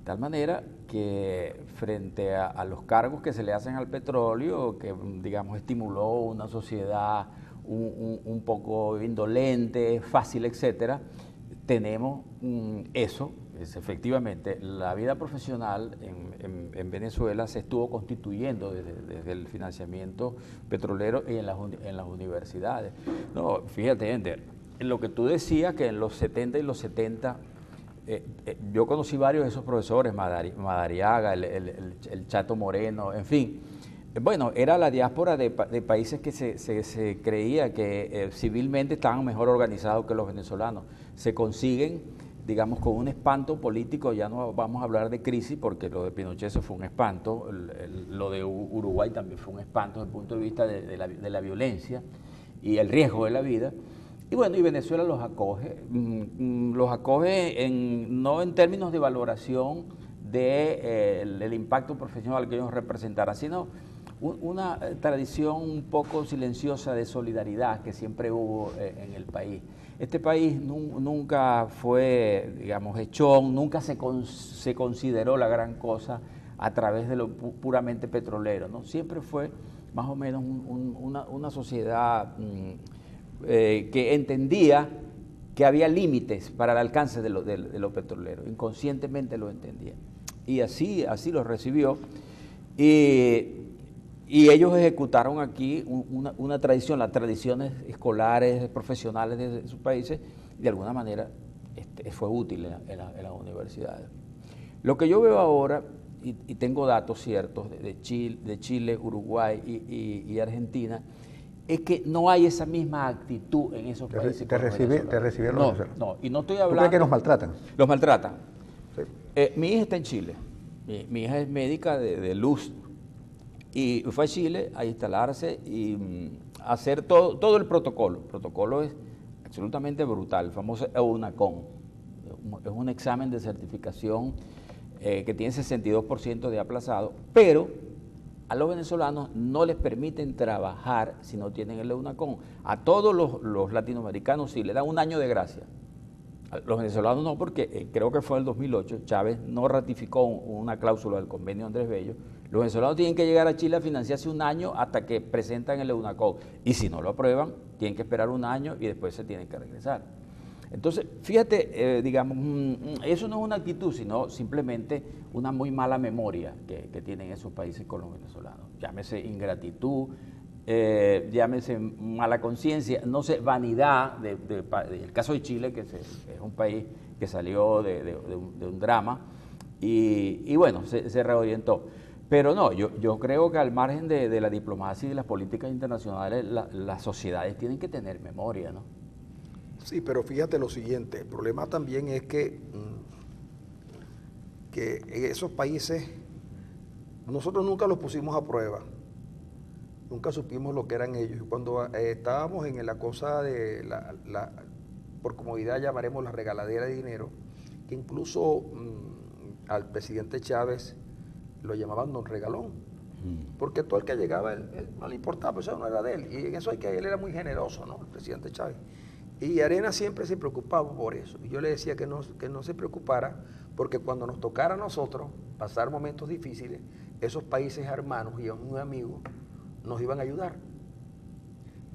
tal manera que frente a los cargos que se le hacen al petróleo, que digamos estimuló una sociedad un poco indolente, fácil, etcétera, tenemos eso. Es efectivamente, la vida profesional en Venezuela se estuvo constituyendo desde el financiamiento petrolero y en las universidades. No, fíjate, Ender, en lo que tú decías, que en los 70 y los 70, yo conocí varios de esos profesores, Madariaga, el Chato Moreno, en fin. Bueno, era la diáspora de países que se creía que civilmente estaban mejor organizados que los venezolanos. Se consiguen, digamos, con un espanto político. Ya no vamos a hablar de crisis, porque lo de Pinochet eso fue un espanto, lo de Uruguay también fue un espanto desde el punto de vista de la violencia y el riesgo de la vida. Y bueno, y Venezuela los acoge no en términos de valoración del impacto profesional que ellos representaran, sino una tradición un poco silenciosa de solidaridad que siempre hubo en el país. Este país nunca fue, digamos, echón, nunca se consideró la gran cosa a través de lo puramente petrolero, ¿no? Siempre fue más o menos una sociedad que entendía que había límites para el alcance de lo petrolero, inconscientemente lo entendía. Y así lo recibió. Y ellos ejecutaron aquí una tradición, las tradiciones escolares, profesionales de sus países, y de alguna manera fue útil en las universidades. Lo que yo veo ahora, y tengo datos ciertos de Chile, Uruguay y Argentina, es que no hay esa misma actitud en esos países.
¿Te recibieron los venezolanos?
No, y no estoy hablando...
¿Tú crees que nos maltratan?
Los maltratan.
Sí.
Mi hija está en Chile. Mi hija es médica de luz. Y fue a Chile a instalarse y hacer todo el protocolo. El protocolo es absolutamente brutal, el famoso EUNACOM. Es un examen de certificación que tiene 62% de aplazado, pero a los venezolanos no les permiten trabajar si no tienen el EUNACOM. A todos los latinoamericanos sí, le dan un año de gracia. A los venezolanos no, porque creo que fue en el 2008, Chávez no ratificó una cláusula del convenio Andrés Bello. Los venezolanos tienen que llegar a Chile a financiarse un año hasta que presentan el EUNACOM. Y si no lo aprueban, tienen que esperar un año y después se tienen que regresar. Entonces, fíjate, digamos, eso no es una actitud, sino simplemente una muy mala memoria que tienen esos países con los venezolanos. Llámese ingratitud, llámese mala conciencia, no sé, vanidad, el caso de Chile, que es un país que salió de un drama y bueno, se reorientó. Pero no, yo creo que al margen de la diplomacia y de las políticas internacionales, las sociedades tienen que tener memoria, ¿no?
Sí, pero fíjate lo siguiente, el problema también es que en esos países nosotros nunca los pusimos a prueba, nunca supimos lo que eran ellos. Cuando estábamos en la cosa de por comodidad llamaremos la regaladera de dinero, que incluso al presidente Chávez lo llamaban don Regalón, porque todo el que llegaba, él no le importaba, eso no era de él, y en eso él era muy generoso, ¿no? El presidente Chávez. Y Arenas siempre se preocupaba por eso, y yo le decía que no se preocupara, porque cuando nos tocara a nosotros pasar momentos difíciles, esos países hermanos y un amigo nos iban a ayudar.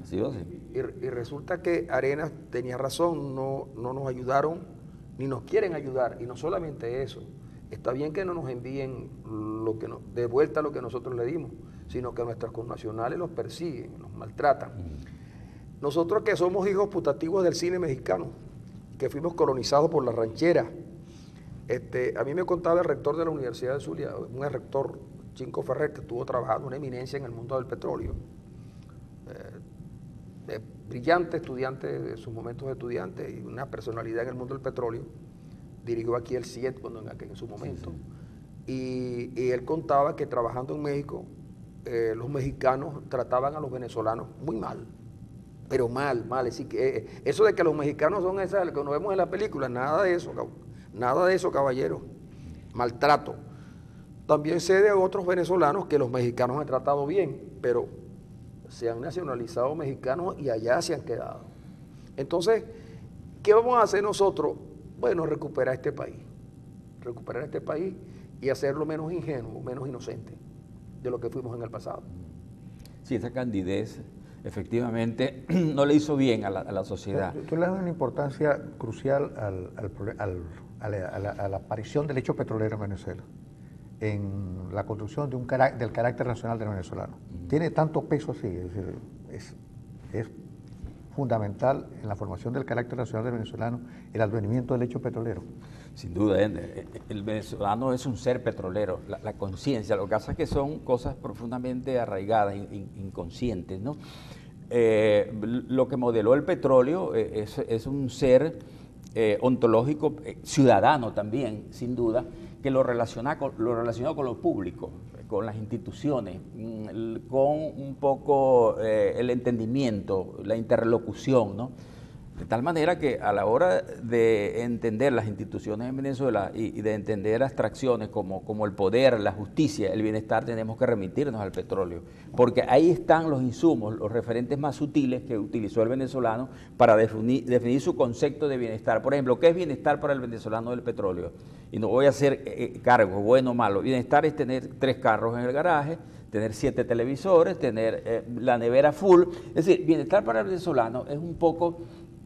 Así va, sí.
Y resulta que Arenas tenía razón, no nos ayudaron, ni nos quieren ayudar, y no solamente eso. Está bien que no nos envíen de vuelta lo que nosotros le dimos, sino que nuestros connacionales los persiguen, los maltratan. Nosotros que somos hijos putativos del cine mexicano, que fuimos colonizados por la ranchera, a mí me contaba el rector de la Universidad de Zulia, un rector, Chinco Ferrer, que estuvo trabajando, una eminencia en el mundo del petróleo, brillante estudiante de sus momentos de estudiante y una personalidad en el mundo del petróleo. Dirigió aquí el CIET en su momento, sí. Y él contaba que trabajando en México, los mexicanos trataban a los venezolanos muy mal, pero mal, es decir, que eso de que los mexicanos son esas que nos vemos en la película, nada de eso, caballero, maltrato. También sé de otros venezolanos que los mexicanos han tratado bien, pero se han nacionalizado mexicanos y allá se han quedado. Entonces, ¿qué vamos a hacer nosotros? Bueno, recuperar este país. recuperar este país y hacerlo menos ingenuo, menos inocente de lo que fuimos en el pasado.
Sí, esa candidez efectivamente no le hizo bien a la sociedad.
Tú le das una importancia crucial a la aparición del hecho petrolero en Venezuela, en la construcción del carácter nacional del venezolano. Tiene tanto peso así, es decir, es fundamental en la formación del carácter nacional del venezolano el advenimiento del hecho petrolero.
Sin duda, el venezolano es un ser petrolero, la conciencia, lo que pasa es que son cosas profundamente arraigadas, inconscientes, ¿no? Lo que modeló el petróleo es un ser ontológico, ciudadano también, sin duda, que lo relaciona con lo público, con las instituciones, con un poco el entendimiento, la interlocución, ¿no? De tal manera que a la hora de entender las instituciones en Venezuela y de entender abstracciones como el poder, la justicia, el bienestar, tenemos que remitirnos al petróleo, porque ahí están los insumos, los referentes más sutiles que utilizó el venezolano para definir su concepto de bienestar. Por ejemplo, ¿qué es bienestar para el venezolano del petróleo? Y no voy a hacer cargo, bueno o malo. Bienestar es tener 3 carros en el garaje, tener 7 televisores, tener la nevera full. Es decir, bienestar para el venezolano es un poco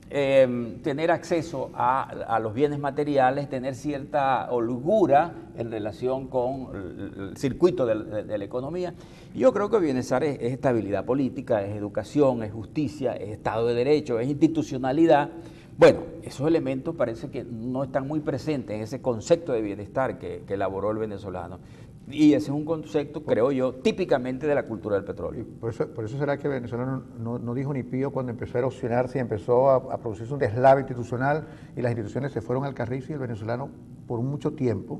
tener acceso a los bienes materiales, tener cierta holgura en relación con el circuito de la economía. Y yo creo que bienestar es estabilidad política, es educación, es justicia, es Estado de Derecho, es institucionalidad. Bueno, esos elementos parece que no están muy presentes en ese concepto de bienestar que elaboró el venezolano. Y ese es un concepto, creo yo, típicamente de la cultura del petróleo.
Por eso será que Venezuela no dijo ni pío cuando empezó a erosionarse y empezó a producirse un deslave institucional y las instituciones se fueron al carrizo y el venezolano por mucho tiempo,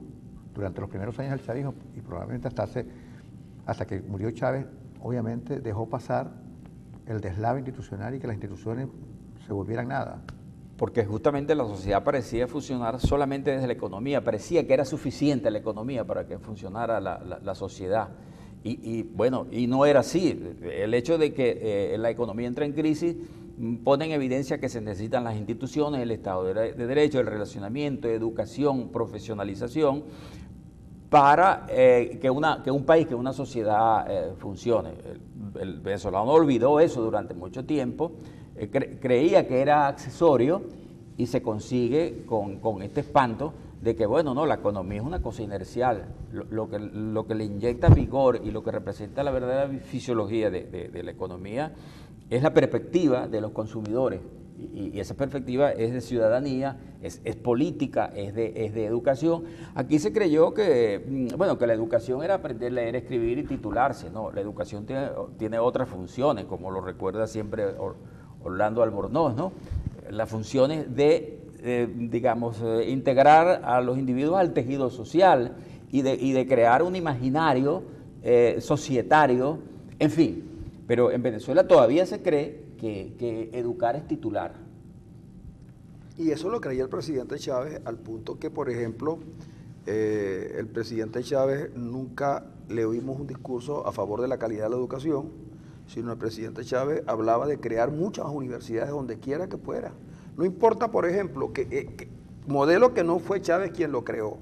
durante los primeros años del chavismo y probablemente hasta que murió Chávez, obviamente dejó pasar el deslave institucional y que las instituciones se volvieran nada.
Porque justamente la sociedad parecía funcionar solamente desde la economía, parecía que era suficiente la economía para que funcionara la sociedad. Y bueno, y no era así. El hecho de que la economía entra en crisis pone en evidencia que se necesitan las instituciones, el Estado de Derecho, el relacionamiento, educación, profesionalización, para que un país, que una sociedad funcione. El venezolano olvidó eso durante mucho tiempo. Creía que era accesorio y se consigue con este espanto de que, bueno, no, la economía es una cosa inercial. Lo que le inyecta vigor y lo que representa la verdadera fisiología de la economía es la perspectiva de los consumidores. Y esa perspectiva es de ciudadanía, es política, es de educación. Aquí se creyó que, bueno, que la educación era aprender a leer, escribir y titularse. No, la educación tiene otras funciones, como lo recuerda siempre Orlando Albornoz, ¿no? Las funciones de, integrar a los individuos al tejido social y de crear un imaginario societario, en fin. Pero en Venezuela todavía se cree que educar es titular.
Y eso lo creía el presidente Chávez, al punto que, por ejemplo, el presidente Chávez nunca le oímos un discurso a favor de la calidad de la educación, sino el presidente Chávez hablaba de crear muchas universidades donde quiera que fuera. No importa, por ejemplo, modelo que no fue Chávez quien lo creó.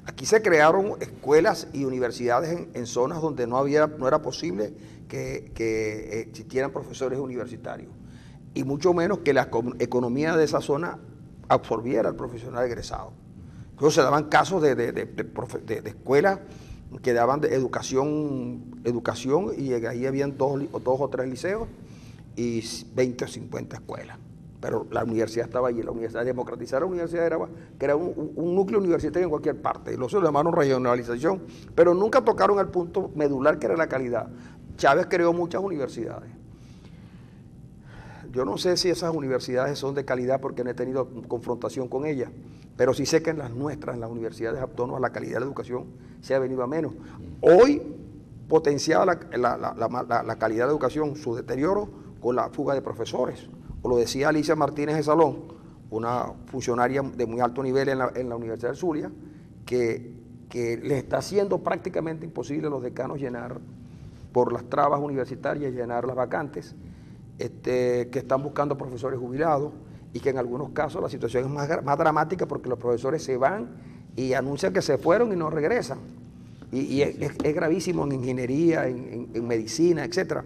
Aquí se crearon escuelas y universidades en zonas donde no era posible que existieran profesores universitarios, y mucho menos que la economía de esa zona absorbiera al profesional egresado. Entonces se daban casos de escuelas que daban de educación y ahí habían dos o tres liceos y 20 o 50 escuelas. Pero la universidad estaba allí, la universidad, democratizar la universidad que era un núcleo universitario en cualquier parte, y luego se lo llamaron regionalización, pero nunca tocaron el punto medular que era la calidad. Chávez creó muchas universidades. Yo no sé si esas universidades son de calidad porque no he tenido confrontación con ellas, pero sí sé que en las nuestras, en las universidades autónomas, la calidad de la educación se ha venido a menos. Hoy potenciaba la calidad de la educación, su deterioro, con la fuga de profesores. O lo decía Alicia Martínez de Salón, una funcionaria de muy alto nivel en la Universidad del Zulia, que le está haciendo prácticamente imposible a los decanos llenar, por las trabas universitarias, llenar las vacantes, que están buscando profesores jubilados, y que en algunos casos la situación es más dramática porque los profesores se van y anuncian que se fueron y no regresan. Y es gravísimo en ingeniería, en medicina, etcétera.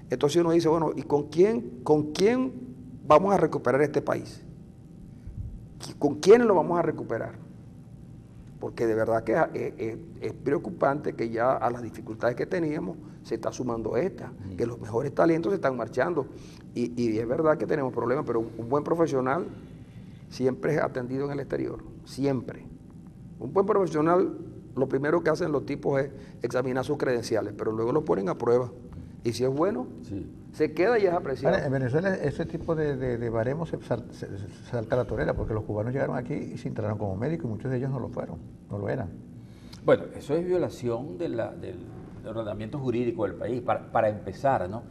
Entonces uno dice, bueno, ¿y con quién vamos a recuperar este país? ¿Con quiénes lo vamos a recuperar? Porque de verdad que es preocupante que ya a las dificultades que teníamos se está sumando esta, que los mejores talentos se están marchando. Y es verdad que tenemos problemas, pero un buen profesional siempre es atendido en el exterior, siempre. Un buen profesional, lo primero que hacen los tipos es examinar sus credenciales, pero luego lo ponen a prueba. Y si es bueno, se queda y es apreciado.
Ahora, en Venezuela ese tipo de baremos se salta la torera, porque los cubanos llegaron aquí y se instalaron como médicos y muchos de ellos no lo fueron, no lo eran.
Bueno, eso es violación del ordenamiento jurídico del país, para empezar, ¿no?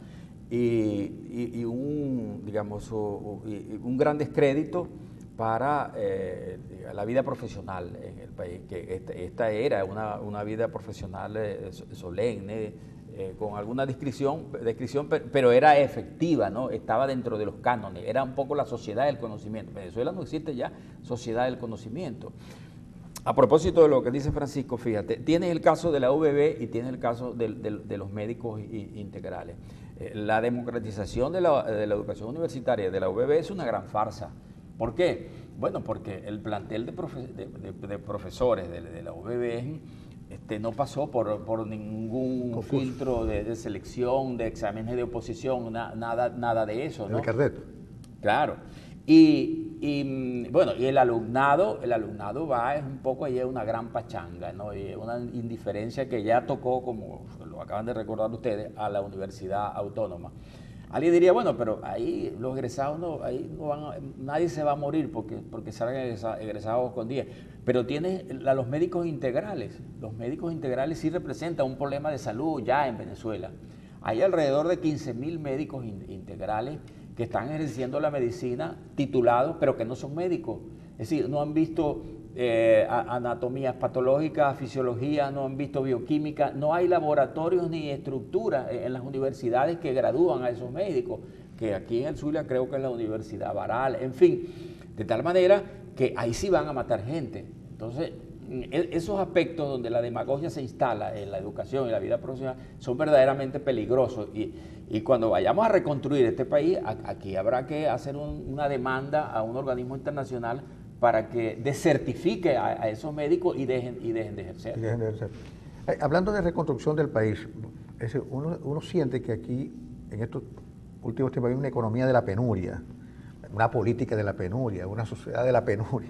Y un, digamos, un gran descrédito para la vida profesional en el país, que esta era una vida profesional solemne, con alguna descripción, pero era efectiva, ¿no? Estaba dentro de los cánones, era un poco la sociedad del conocimiento. En Venezuela no existe ya sociedad del conocimiento. A propósito de lo que dice Francisco, fíjate, tienes el caso de la UBB y tienes el caso de los médicos integrales. La democratización de la educación universitaria de la UBB es una gran farsa. ¿Por qué? Bueno, porque el plantel de profesores de la UBB no pasó por ningún filtro de selección, de exámenes de oposición, nada de eso, ¿no?
El carnet.
Claro. Y bueno, y el alumnado va, es un poco ahí una gran pachanga, ¿no? Y una indiferencia que ya tocó, como lo acaban de recordar ustedes, a la Universidad Autónoma. Alguien diría, bueno, pero ahí los egresados nadie se va a morir porque salgan egresados con 10. Pero tienes los médicos integrales. Los médicos integrales sí representan un problema de salud ya en Venezuela. Hay alrededor de 15.000 médicos integrales que están ejerciendo la medicina titulados, pero que no son médicos. Es decir, no han visto anatomías patológicas, fisiología, no han visto bioquímica, no hay laboratorios ni estructuras en las universidades que gradúan a esos médicos, que aquí en el Zulia creo que es la Universidad Baral, en fin, de tal manera que ahí sí van a matar gente. Entonces, esos aspectos donde la demagogia se instala en la educación y la vida profesional son verdaderamente peligrosos y cuando vayamos a reconstruir este país, aquí habrá que hacer una demanda a un organismo internacional para que desertifique a esos médicos y dejen de ejercer.
Hablando de reconstrucción del país, uno siente que aquí, en estos últimos tiempos, hay una economía de la penuria, una política de la penuria, una sociedad de la penuria.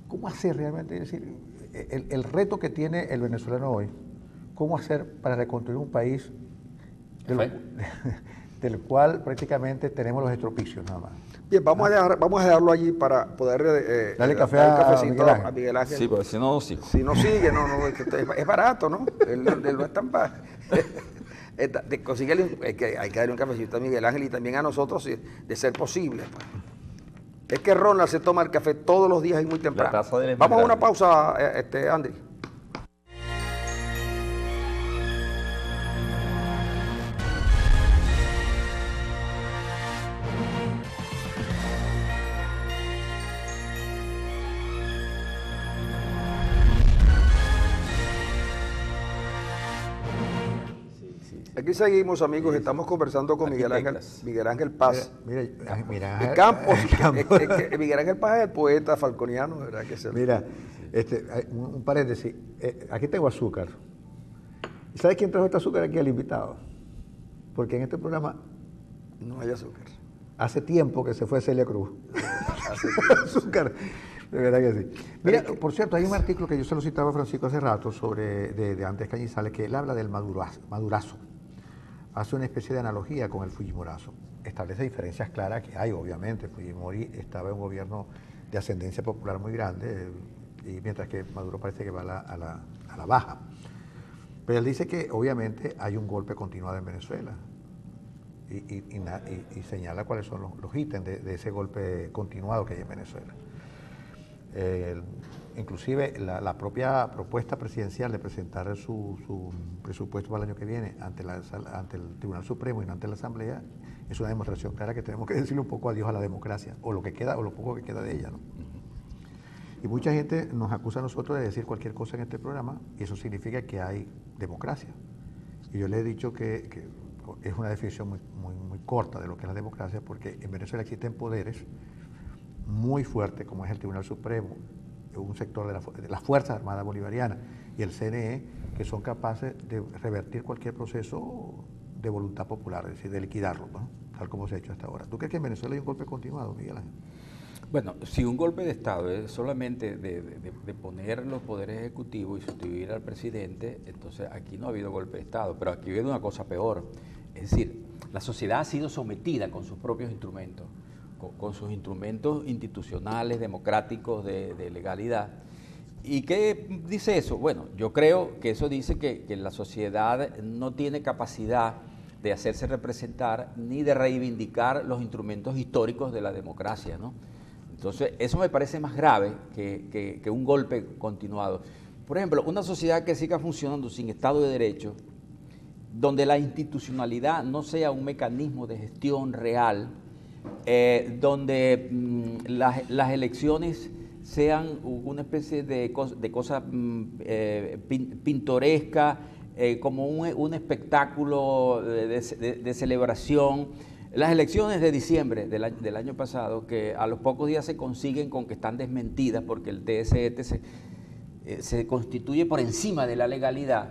¿Cómo hacer realmente? Es decir, el reto que tiene el venezolano hoy, ¿cómo hacer para reconstruir un país del cual prácticamente tenemos los estropicios nada más?
Bien, vamos a dejarlo allí para poder
darle café
dar un
a
cafecito
Miguel Ángel.
a Miguel Ángel.
Sí, porque si no sigo.
Si no sigue, es barato, ¿no? Él no es tan barato. Hay que darle un cafecito a Miguel Ángel y también a nosotros, de ser posible. Pues. Es que Ronald se toma el café todos los días y muy temprano. Vamos a una pausa, Andy. Aquí seguimos, amigos, estamos conversando con Miguel Ángel Paz.
Mira,
de Campos. Miguel Ángel Paz es el poeta falconiano, ¿verdad?
Mira, un paréntesis. Aquí tengo azúcar. ¿Sabes quién trajo este azúcar aquí al invitado? Porque en este programa
no hay azúcar.
Hace tiempo que se fue Celia Cruz. Azúcar. De verdad que sí. Mira, por cierto, hay un artículo que yo se lo citaba a Francisco hace rato de Andrés Cañizales, que él habla del madurazo. Hace una especie de analogía con el fujimorazo. Establece diferencias claras que hay, obviamente. Fujimori estaba en un gobierno de ascendencia popular muy grande, y mientras que Maduro parece que va a la baja. Pero él dice que obviamente hay un golpe continuado en Venezuela y señala cuáles son los ítems de ese golpe continuado que hay en Venezuela. Inclusive la propia propuesta presidencial de presentar su presupuesto para el año que viene ante el Tribunal Supremo y no ante la Asamblea es una demostración clara que tenemos que decirle un poco adiós a la democracia, o lo que queda, o lo poco que queda de ella, ¿no? Y mucha gente nos acusa a nosotros de decir cualquier cosa en este programa, y eso significa que hay democracia. Y yo le he dicho que es una definición muy corta de lo que es la democracia, porque en Venezuela existen poderes muy fuertes, como es el Tribunal Supremo, un sector de las Fuerzas Armadas Bolivarianas y el CNE, que son capaces de revertir cualquier proceso de voluntad popular, es decir, de liquidarlo, ¿no? Tal como se ha hecho hasta ahora. ¿Tú crees que en Venezuela hay un golpe continuado, Miguel Ángel?
Bueno, si un golpe de Estado es solamente de poner los poderes ejecutivos y sustituir al presidente, entonces aquí no ha habido golpe de Estado, pero aquí ha habido una cosa peor. Es decir, la sociedad ha sido sometida con sus propios instrumentos, con sus instrumentos institucionales, democráticos, de legalidad. ¿Y qué dice eso? Bueno, yo creo que eso dice que la sociedad no tiene capacidad de hacerse representar ni de reivindicar los instrumentos históricos de la democracia, ¿no? Entonces, eso me parece más grave que un golpe continuado. Por ejemplo, una sociedad que siga funcionando sin Estado de Derecho, donde la institucionalidad no sea un mecanismo de gestión real, donde las elecciones sean una especie de cosa pintoresca, como un espectáculo de celebración. Las elecciones de diciembre del año pasado, que a los pocos días se consiguen con que están desmentidas porque el TSE se constituye por encima de la legalidad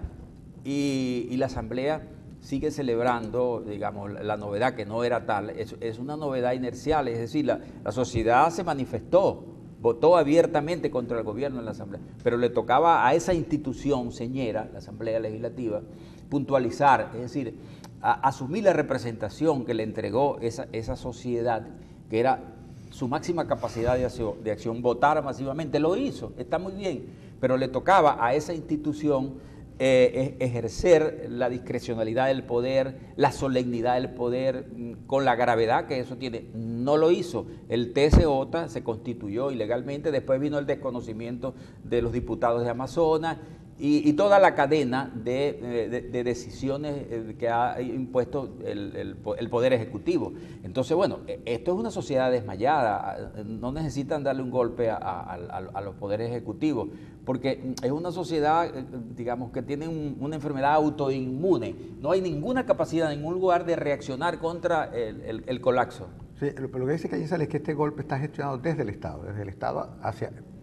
y la Asamblea sigue celebrando, digamos, la novedad que no era tal, es una novedad inercial, es decir, la sociedad se manifestó, votó abiertamente contra el gobierno en la Asamblea, pero le tocaba a esa institución señera, la Asamblea Legislativa, puntualizar, es decir, asumir la representación que le entregó esa sociedad, que era su máxima capacidad de acción, votar masivamente. Lo hizo, está muy bien, pero le tocaba a esa institución ejercer la discrecionalidad del poder, la solemnidad del poder, con la gravedad que eso tiene. No lo hizo. El TSJ se constituyó ilegalmente, después vino el desconocimiento de los diputados de Amazonas, y toda la cadena de decisiones que ha impuesto el Poder Ejecutivo. Entonces, bueno, esto es una sociedad desmayada, no necesitan darle un golpe a los poderes ejecutivos, porque es una sociedad, digamos, que tiene una enfermedad autoinmune, no hay ninguna capacidad en ningún lugar de reaccionar contra el colapso.
Sí, lo que dice Calle Sales es que este golpe está gestionado desde el Estado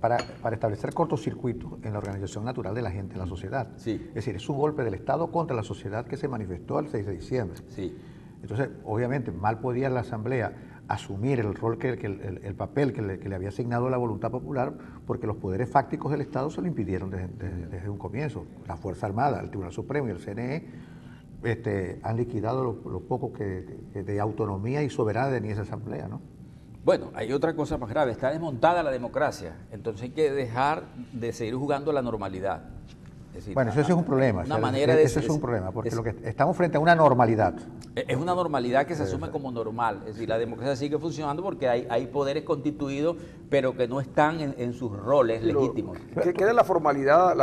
para establecer cortocircuitos en la organización natural de la gente, en la sociedad.
Sí.
Es decir, es un golpe del Estado contra la sociedad que se manifestó el 6 de diciembre.
Sí.
Entonces, obviamente, mal podía la Asamblea asumir el rol, el papel que le había asignado la voluntad popular, porque los poderes fácticos del Estado se lo impidieron desde un comienzo. La Fuerza Armada, el Tribunal Supremo y el CNE han liquidado lo poco que de autonomía y soberanía tenía esa Asamblea, ¿no?
Bueno, hay otra cosa más grave, está desmontada la democracia, entonces hay que dejar de seguir jugando a la normalidad. Es decir,
bueno, eso es un problema, eso es un problema, porque lo que estamos frente a una normalidad.
Es una normalidad que se asume como normal, es decir, la democracia sigue funcionando porque hay poderes constituidos, pero que no están en sus roles legítimos.
¿Qué es la formalidad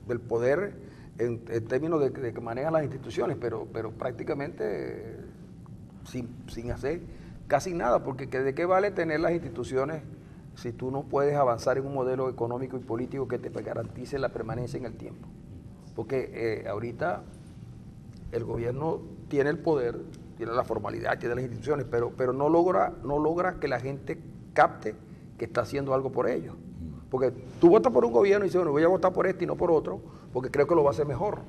del poder en términos de que manejan las instituciones, pero prácticamente sin hacer casi nada, porque ¿de qué vale tener las instituciones si tú no puedes avanzar en un modelo económico y político que te garantice la permanencia en el tiempo? Porque ahorita el gobierno tiene el poder, tiene la formalidad, tiene las instituciones, pero no logra que la gente capte que está haciendo algo por ellos. Porque tú votas por un gobierno y dices, bueno, voy a votar por este y no por otro, porque creo que lo va a hacer mejor.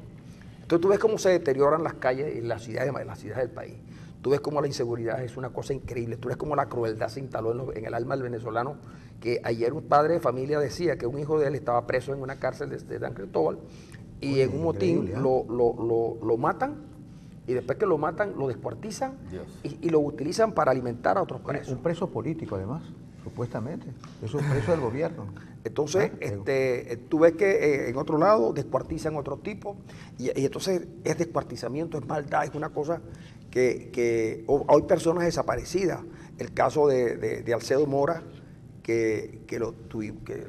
Entonces tú ves cómo se deterioran las calles y las ciudades del país. Tú ves cómo la inseguridad es una cosa increíble. Tú ves cómo la crueldad se instaló en el alma del venezolano, que ayer un padre de familia decía que un hijo de él estaba preso en una cárcel de San Cristóbal y en un motín lo matan, y después que lo matan lo descuartizan y lo utilizan para alimentar a otros presos.
Un preso político además, supuestamente. Es un preso del gobierno.
Entonces, tú ves que en otro lado descuartizan a otro tipo, y entonces es descuartizamiento, es maldad, es una cosa que hay personas desaparecidas. El caso de Alcedo Mora, que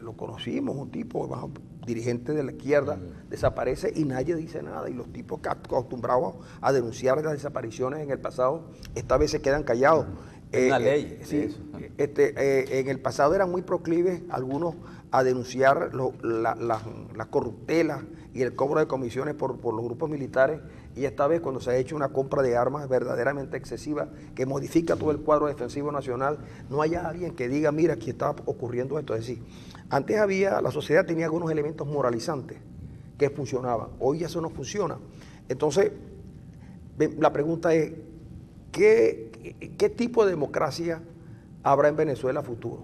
lo conocimos, un tipo dirigente de la izquierda, desaparece y nadie dice nada, y los tipos acostumbrados a denunciar las desapariciones en el pasado, esta vez se quedan callados.
Una ley.
Sí, en el pasado eran muy proclives algunos a denunciar las corruptelas y el cobro de comisiones por los grupos militares, y esta vez cuando se ha hecho una compra de armas verdaderamente excesiva que modifica todo el cuadro defensivo nacional, no haya alguien que diga, mira, aquí está ocurriendo esto. Es decir, antes la sociedad tenía algunos elementos moralizantes que funcionaban, hoy eso no funciona. Entonces, la pregunta es, ¿qué tipo de democracia habrá en Venezuela futuro?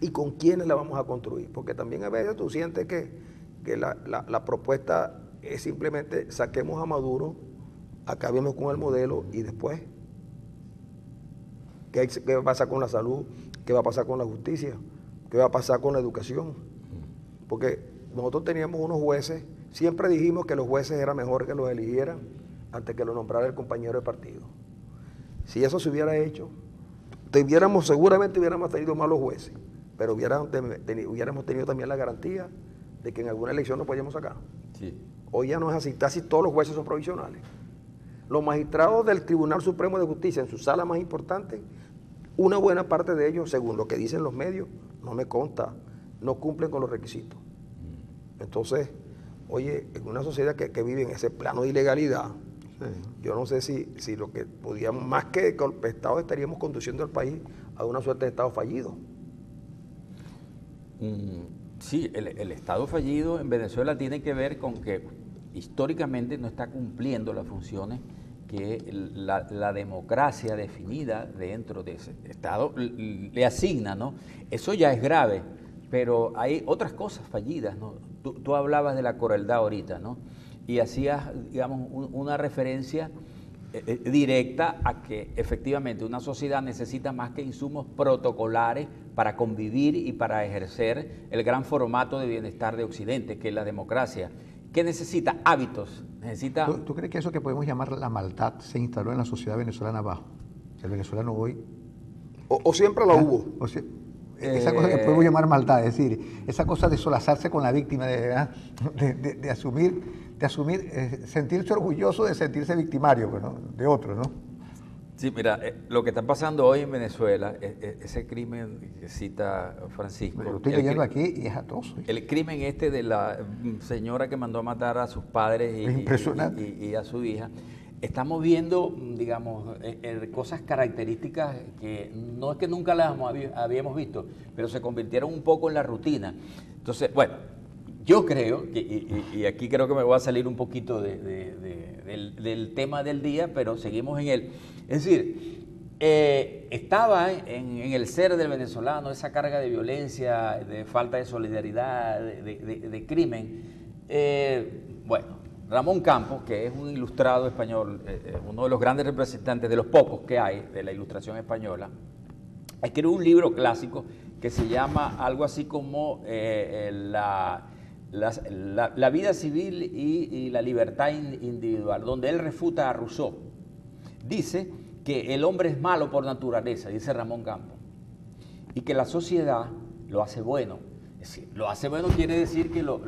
¿Y con quiénes la vamos a construir? Porque también a veces tú sientes que la propuesta es simplemente saquemos a Maduro, acabemos con el modelo y después, ¿qué va a pasar con la salud? ¿Qué va a pasar con la justicia? ¿Qué va a pasar con la educación? Porque nosotros teníamos unos jueces, siempre dijimos que los jueces era mejor que los eligieran antes que lo nombrara el compañero de partido. Si eso se hubiera hecho, seguramente hubiéramos tenido malos jueces, pero hubiéramos tenido también la garantía de que en alguna elección nos podíamos sacar.
Sí.
Hoy ya no es así, casi todos los jueces son provisionales. Los magistrados del Tribunal Supremo de Justicia, en su sala más importante, una buena parte de ellos, según lo que dicen los medios, no me consta, no cumplen con los requisitos. Entonces, oye, en una sociedad que vive en ese plano de ilegalidad, yo no sé si lo que podíamos, más que golpe de Estado, estaríamos conduciendo al país a una suerte de Estado fallido.
Sí, el Estado fallido en Venezuela tiene que ver con que históricamente no está cumpliendo las funciones que la democracia definida dentro de ese Estado le asigna, ¿no? Eso ya es grave, pero hay otras cosas fallidas, ¿no? Tú hablabas de la crueldad ahorita, ¿no? Y hacías, digamos, una referencia directa a que efectivamente una sociedad necesita más que insumos protocolares para convivir y para ejercer el gran formato de bienestar de Occidente, que es la democracia. ¿Qué necesita? Hábitos. Necesita...
¿Tú crees que eso que podemos llamar la maldad se instaló en la sociedad venezolana abajo? El venezolano hoy...
¿O siempre la hubo?
Esa cosa que podemos llamar maldad, es decir, esa cosa de solazarse con la víctima, de asumir, sentirse orgulloso de sentirse victimario, ¿no? De otro, ¿no?
Sí, mira, lo que está pasando hoy en Venezuela, ese crimen que cita Francisco...
Lo estoy leyendo aquí y es atroz.
El crimen de la señora que mandó a matar a sus padres y a su hija, estamos viendo, digamos, cosas características que no es que nunca las habíamos visto, pero se convirtieron un poco en la rutina. Entonces, bueno, yo creo, y aquí creo que me voy a salir un poquito del tema del día, pero seguimos en él. Es decir, estaba en el ser del venezolano esa carga de violencia, de falta de solidaridad, de crimen. Bueno, Ramón Campos, que es un ilustrado español, uno de los grandes representantes, de los pocos que hay de la ilustración española, escribió un libro clásico que se llama algo así como la vida civil y la libertad individual, donde él refuta a Rousseau. Dice que el hombre es malo por naturaleza, dice Ramón Campos, y que la sociedad lo hace bueno. Es decir, lo hace bueno quiere decir que lo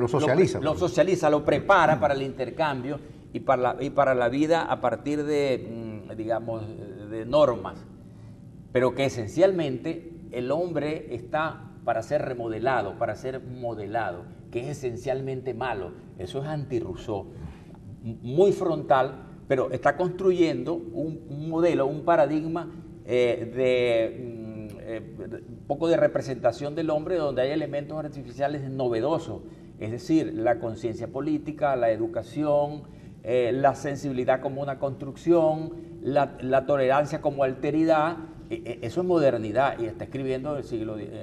socializa. Lo socializa, lo prepara para el intercambio y para la vida a partir de, digamos, de normas. Pero que esencialmente el hombre está para ser remodelado, para ser modelado, que es esencialmente malo. Eso es anti-Rousseau, muy frontal, pero está construyendo un modelo, un paradigma un poco de representación del hombre donde hay elementos artificiales novedosos, es decir, la conciencia política, la educación, la sensibilidad como una construcción, la tolerancia como alteridad. Eso es modernidad y está escribiendo en el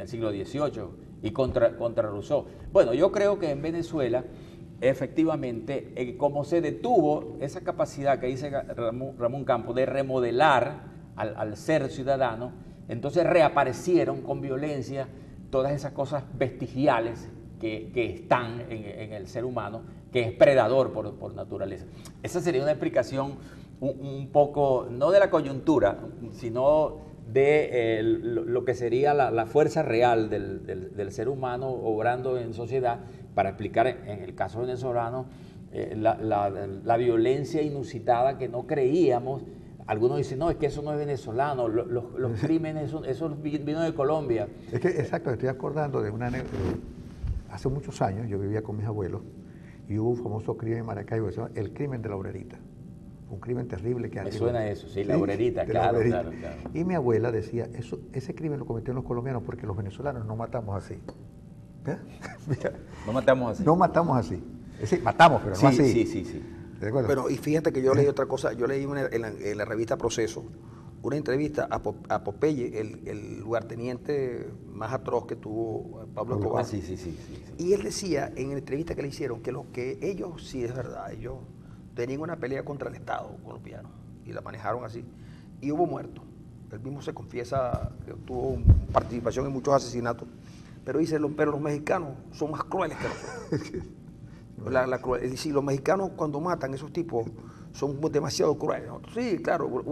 siglo XVIII y contra Rousseau. Bueno, yo creo que en Venezuela, efectivamente, como se detuvo esa capacidad que dice Ramón Campos de remodelar al ser ciudadano, entonces reaparecieron con violencia todas esas cosas vestigiales que están en el ser humano, que es predador por naturaleza. Esa sería una explicación un poco, no de la coyuntura, sino de lo que sería la fuerza real del ser humano obrando en sociedad, para explicar en el caso venezolano la violencia inusitada que no creíamos algunos dicen, no, es que eso no es venezolano, los crímenes, eso vino de Colombia.
Es que, exacto, estoy acordando de hace muchos años, yo vivía con mis abuelos, y hubo un famoso crimen en Maracaibo, que se llama el crimen de la Obrerita. Un crimen terrible que
Me suena eso, sí, la Obrerita,
de
claro,
la Obrerita.
claro.
Y mi abuela decía, ese crimen lo cometieron los colombianos porque los venezolanos no matamos así. ¿Eh?
No matamos así.
No matamos así. Es decir, matamos, pero no
Sí,
así.
sí.
¿De acuerdo?
Bueno, y fíjate que yo leí otra cosa, yo leí en la revista Proceso, una entrevista a Popeye, el lugarteniente más atroz que tuvo Pablo Escobar.
Sí.
Y él decía en la entrevista que le hicieron que lo que ellos, sí es verdad, ellos tenían una pelea contra el Estado colombiano y la manejaron así. Y hubo muertos. Él mismo se confiesa que tuvo participación en muchos asesinatos. Pero dice, pero los mexicanos son más crueles que nosotros. Es decir, los mexicanos cuando matan esos tipos son demasiado crueles. Sí, claro,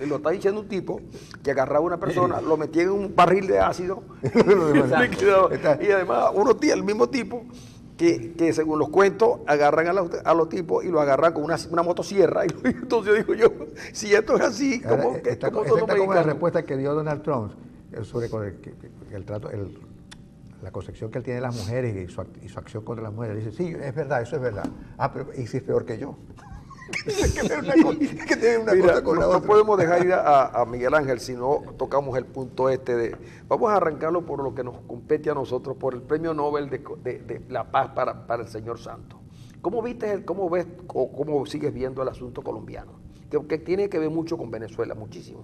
lo está diciendo un tipo que agarraba a una persona, lo metía en un barril de ácido y además el mismo tipo que según los cuentos agarran a los tipos y lo agarran con una motosierra. Y entonces yo digo si esto es así, ¿cómo son los
esta como
mexicanos?
la respuesta que dio Donald Trump sobre la concepción que él tiene de las mujeres y su acción contra las mujeres. Dice, sí, es verdad, eso es verdad. Ah, pero ¿y si es peor que yo?
Mira, no podemos dejar ir a Miguel Ángel si no tocamos el punto vamos a arrancarlo por lo que nos compete a nosotros, por el Premio Nobel de la Paz para el señor Santos. ¿Cómo ves o cómo sigues viendo el asunto colombiano? Que tiene que ver mucho con Venezuela, muchísimo.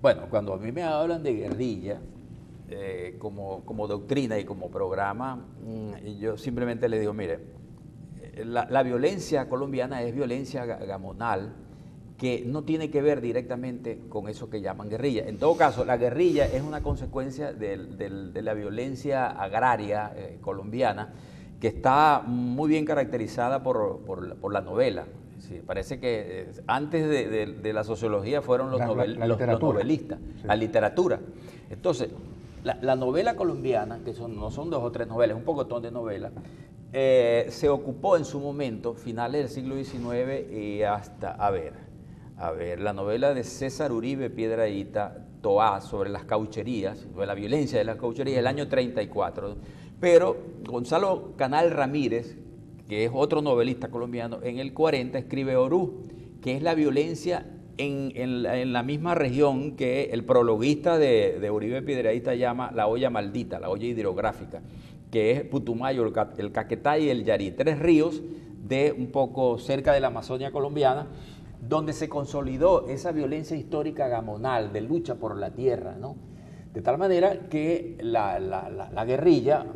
Bueno, cuando a mí me hablan de guerrilla, como doctrina y como programa, yo simplemente le digo, mire, la violencia colombiana es violencia gamonal que no tiene que ver directamente con eso que llaman guerrilla. En todo caso, la guerrilla es una consecuencia de la violencia agraria colombiana que está muy bien caracterizada por la novela. Sí, parece que antes de la sociología fueron los novelistas, sí. La literatura. Entonces, la novela colombiana, que no son 2 o 3 novelas, un pocotón de novelas, se ocupó en su momento, finales del siglo XIX y hasta, a ver, la novela de César Uribe Piedrahíta, Toá, sobre las caucherías, sobre la violencia de las caucherías, el año 34. Pero Gonzalo Canal Ramírez, que es otro novelista colombiano, en el 40 escribe Orú, que es la violencia en la misma región que el prologuista de Uribe Piedrahíta llama la olla maldita, la olla hidrográfica, que es Putumayo, el Caquetá y el Yarí, 3 ríos de un poco cerca de la Amazonia colombiana, donde se consolidó esa violencia histórica gamonal de lucha por la tierra, ¿no? De tal manera que la guerrilla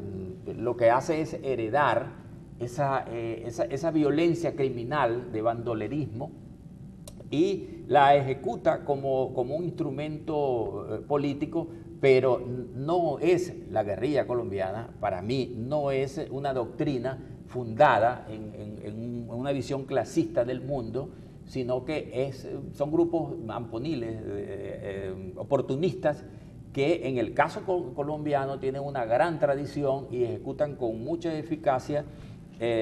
lo que hace es heredar esa violencia criminal de bandolerismo y la ejecuta como un instrumento político, pero no es la guerrilla colombiana, para mí no es una doctrina fundada en una visión clasista del mundo, sino que son grupos mamponiles, oportunistas, que en el caso colombiano tienen una gran tradición y ejecutan con mucha eficacia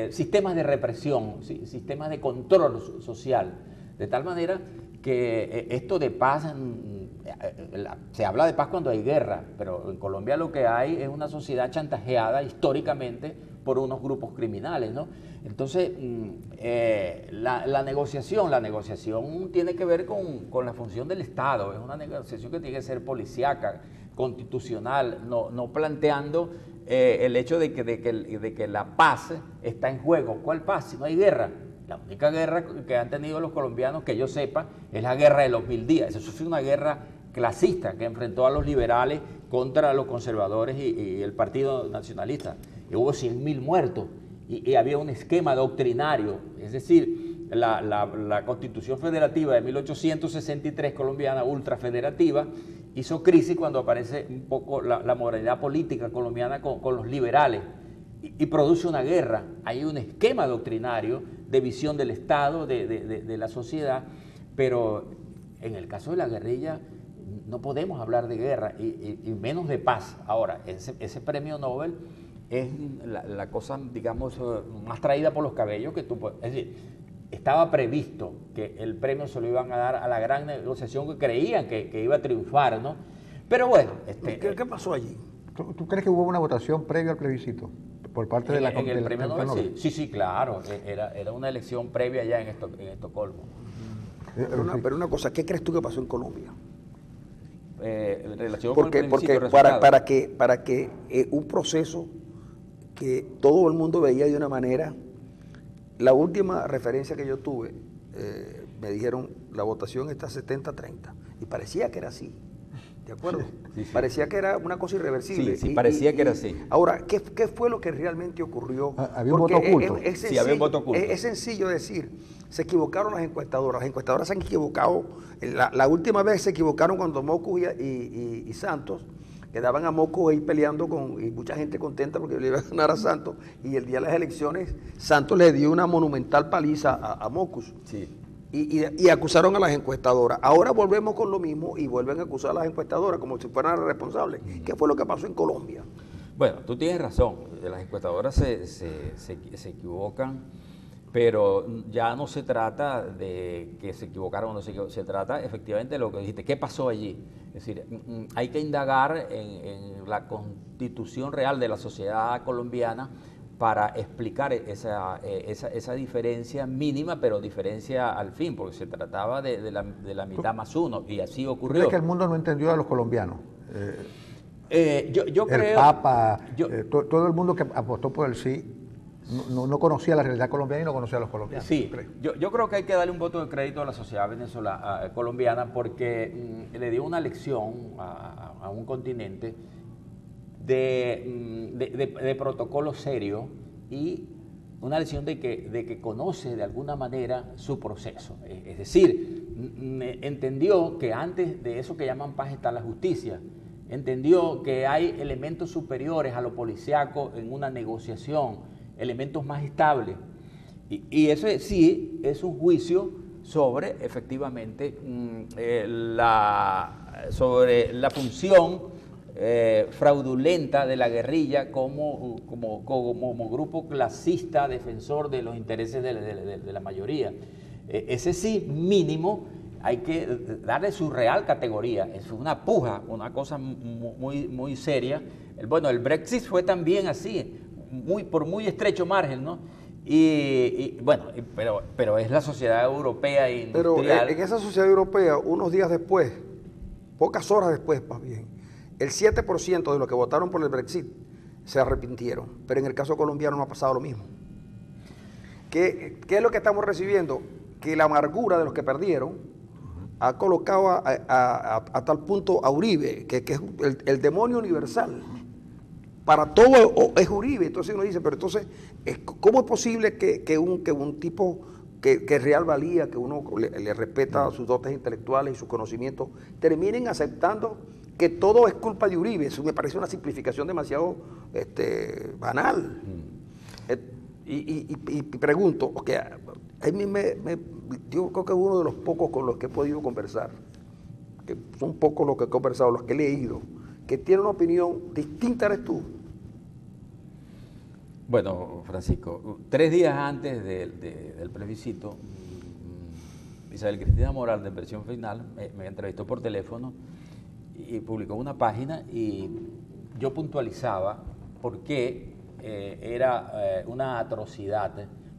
sistemas de represión, sistemas de control social, de tal manera que esto de paz, se habla de paz cuando hay guerra, pero en Colombia lo que hay es una sociedad chantajeada históricamente por unos grupos criminales, ¿no? Entonces, la negociación tiene que ver con la función del Estado, es una negociación que tiene que ser policíaca, constitucional, no planteando el hecho de que la paz está en juego. ¿Cuál paz si no hay guerra? La única guerra que han tenido los colombianos, que yo sepa, es la guerra de los 1000 días. Eso fue una guerra clasista que enfrentó a los liberales contra los conservadores y el Partido Nacionalista. Y hubo 100.000 muertos y había un esquema doctrinario. Es decir, la Constitución Federativa de 1863 colombiana, ultrafederativa, hizo crisis cuando aparece un poco la moralidad política colombiana con los liberales y produce una guerra. Hay un esquema doctrinario de visión del Estado, de la sociedad, pero en el caso de la guerrilla no podemos hablar de guerra y menos de paz. Ahora, ese premio Nobel es la cosa, digamos, más traída por los cabellos que tú puedes. Es decir, estaba previsto que el premio se lo iban a dar a la gran negociación que creían que iba a triunfar, ¿no? Pero bueno,
¿Qué pasó allí?
¿Tú crees que hubo una votación previa al plebiscito por parte de la
en el
del
premio Nobel?
Nobel?
Sí, claro, era una elección previa ya en Estocolmo.
Pero una cosa, ¿qué crees tú que pasó en Colombia?
En relación con
Porque,
el plebiscito,
porque para que un proceso que todo el mundo veía de una manera, la última referencia que yo tuve, me dijeron, la votación está 70-30, y parecía que era así, ¿de acuerdo?
Sí.
Parecía que era una cosa irreversible.
Sí, parecía que era así.
Ahora, ¿qué fue lo que realmente ocurrió?
¿Había un voto oculto?
Sí, había un voto oculto.
Es sencillo decir, se equivocaron las encuestadoras se han equivocado, la última vez se equivocaron cuando Mockus y Santos, quedaban a Mockus ahí peleando y mucha gente contenta porque le iba a ganar a Santos, y el día de las elecciones Santos le dio una monumental paliza a Mockus.
Sí.
Y acusaron a las encuestadoras. Ahora volvemos con lo mismo y vuelven a acusar a las encuestadoras como si fueran las responsables. ¿Qué fue lo que pasó en Colombia?
Bueno, tú tienes razón, las encuestadoras se equivocan, pero ya no se trata de que se equivocaron o no se equivocaron, se trata efectivamente de lo que dijiste, ¿qué pasó allí? Es decir, hay que indagar en la constitución real de la sociedad colombiana para explicar esa diferencia mínima, pero diferencia al fin, porque se trataba de la mitad más uno, y así ocurrió.
¿Crees que el mundo no entendió a los colombianos?
Yo creo...
El Papa, todo el mundo que apostó por el sí, no conocía la realidad colombiana y no conocía a los colombianos.
Sí, yo creo que hay que darle un voto de crédito a la sociedad venezolana, colombiana, porque le dio una lección a un continente de protocolo serio y una lección de que conoce de alguna manera su proceso. Es decir, entendió que antes de eso que llaman paz está la justicia. Entendió que hay elementos superiores a lo policíaco en una negociación, elementos más estables. Y eso sí es un juicio sobre, efectivamente, sobre la función fraudulenta de la guerrilla como grupo clasista defensor de los intereses de la mayoría. Ese sí, mínimo, hay que darle su real categoría. Es una puja, una cosa muy seria. Bueno, el Brexit fue también así, por muy estrecho margen, ¿no? Pero es la sociedad europea e industrial.
Pero en esa sociedad europea, unos días después, pocas horas después más bien, el 7% de los que votaron por el Brexit se arrepintieron. Pero en el caso colombiano no ha pasado lo mismo. ¿Qué es lo que estamos recibiendo? Que la amargura de los que perdieron ha colocado a tal punto a Uribe, que es el demonio universal. Para todo es Uribe. Entonces uno dice, pero entonces, ¿cómo es posible que un tipo que es real valía, que uno le respeta sus dotes intelectuales y sus conocimientos, terminen aceptando que todo es culpa de Uribe? Eso me parece una simplificación demasiado banal. Y pregunto, porque yo creo que es uno de los pocos con los que he podido conversar, que son pocos los que he conversado, los que he leído, que tiene una opinión distinta eres tú.
Bueno, Francisco, 3 días antes del plebiscito, Isabel Cristina Moral, de Versión Final, me entrevistó por teléfono y publicó una página, y yo puntualizaba por qué era una atrocidad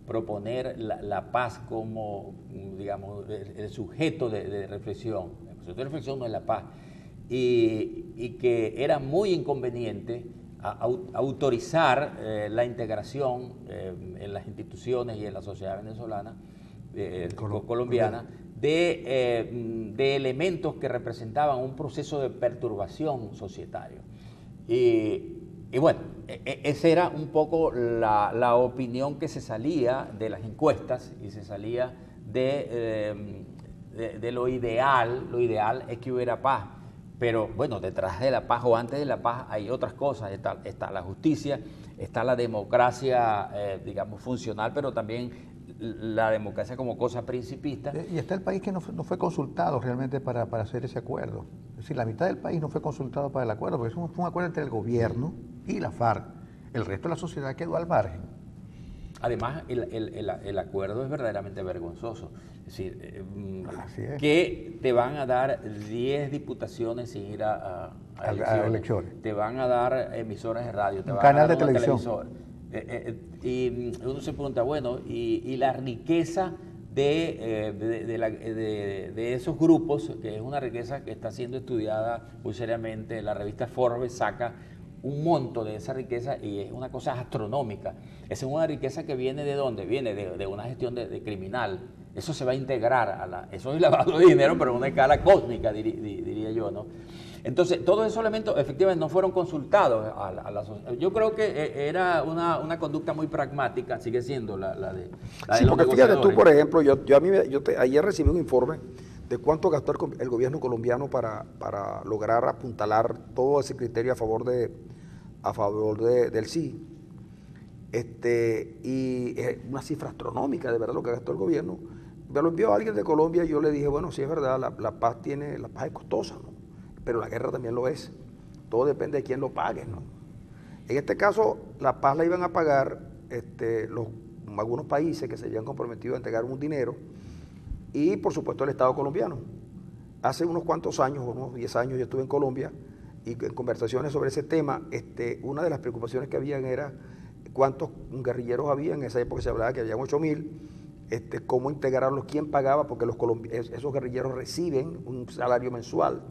proponer la paz como, digamos, el sujeto de reflexión. El sujeto de reflexión no es la paz. Y que era muy inconveniente autorizar la integración en las instituciones y en la sociedad venezolana, colombiana, de elementos que representaban un proceso de perturbación societario. Y bueno, esa era un poco la opinión que se salía de las encuestas y se salía de lo ideal. Lo ideal es que hubiera paz. Pero bueno, detrás de la paz o antes de la paz hay otras cosas. Está la justicia, está la democracia, digamos, funcional, pero también la democracia como cosa principista.
Y está el país que no fue consultado realmente para hacer ese acuerdo. Es decir, la mitad del país no fue consultado para el acuerdo, porque fue un acuerdo entre el gobierno y la FARC. El resto de la sociedad quedó al margen.
además el acuerdo es verdaderamente vergonzoso. Es decir,
Así es.
que te van a dar 10 diputaciones sin ir a
elecciones.
Te van a dar emisoras de radio, te
Un
van a
canal
dar
de
una
televisión.
y uno se pregunta, bueno, y la riqueza de esos grupos, que es una riqueza que está siendo estudiada muy seriamente, la revista Forbes saca un monto de esa riqueza y es una cosa astronómica. Esa es una riqueza que viene ¿de dónde? Viene de una gestión de criminal. Eso se va a integrar eso es lavado de dinero, pero en una escala cósmica, diría yo, ¿no? Entonces, todos esos elementos efectivamente no fueron consultados a la sociedad. Yo creo que era una conducta muy pragmática, sigue siendo la de
Sí,
los
porque fíjate tú,
negociadores.
por ejemplo, ayer recibí un informe de cuánto gastó el gobierno colombiano para lograr apuntalar todo ese criterio a favor del sí. Y es una cifra astronómica, de verdad, lo que gastó el gobierno. Me lo envió alguien de Colombia y yo le dije, bueno, sí es verdad, la paz es costosa, ¿no? Pero la guerra también lo es. Todo depende de quién lo pague, ¿no? En este caso, la paz la iban a pagar algunos países que se habían comprometido a entregar un dinero y, por supuesto, el Estado colombiano. Hace unos cuantos años, unos 10 años, yo estuve en Colombia y en conversaciones sobre ese tema, una de las preocupaciones que habían era cuántos guerrilleros había. En esa época se hablaba que habían 8.000, cómo integrarlos, quién pagaba, porque esos guerrilleros reciben un salario mensual,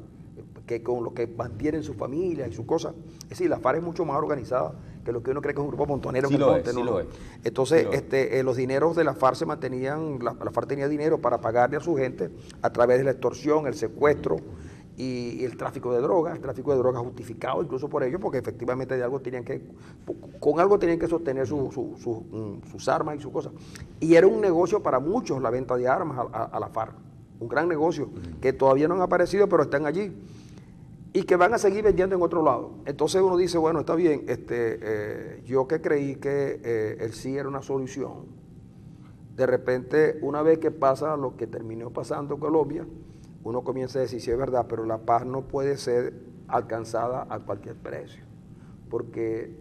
que con lo que mantienen su familia y sus cosas. Es decir, la FARC es mucho más organizada que lo que uno cree que es un grupo montonero
Sí
en el
lo
monte.
es, sí
¿no?
lo es.
Entonces,
Sí lo es.
los dineros de la FARC se mantenían, la FARC tenía dinero para pagarle a su gente a través de la extorsión, el secuestro y el tráfico de drogas justificado incluso por ellos, porque efectivamente con algo tenían que sostener sus armas y sus cosas. Y era un negocio para muchos la venta de armas a la FARC, un gran negocio que todavía no han aparecido, pero están allí y que van a seguir vendiendo en otro lado. Entonces uno dice, bueno, está bien, yo que creí que el sí era una solución, de repente, una vez que pasa lo que terminó pasando en Colombia, uno comienza a decir, sí es verdad, pero la paz no puede ser alcanzada a cualquier precio, porque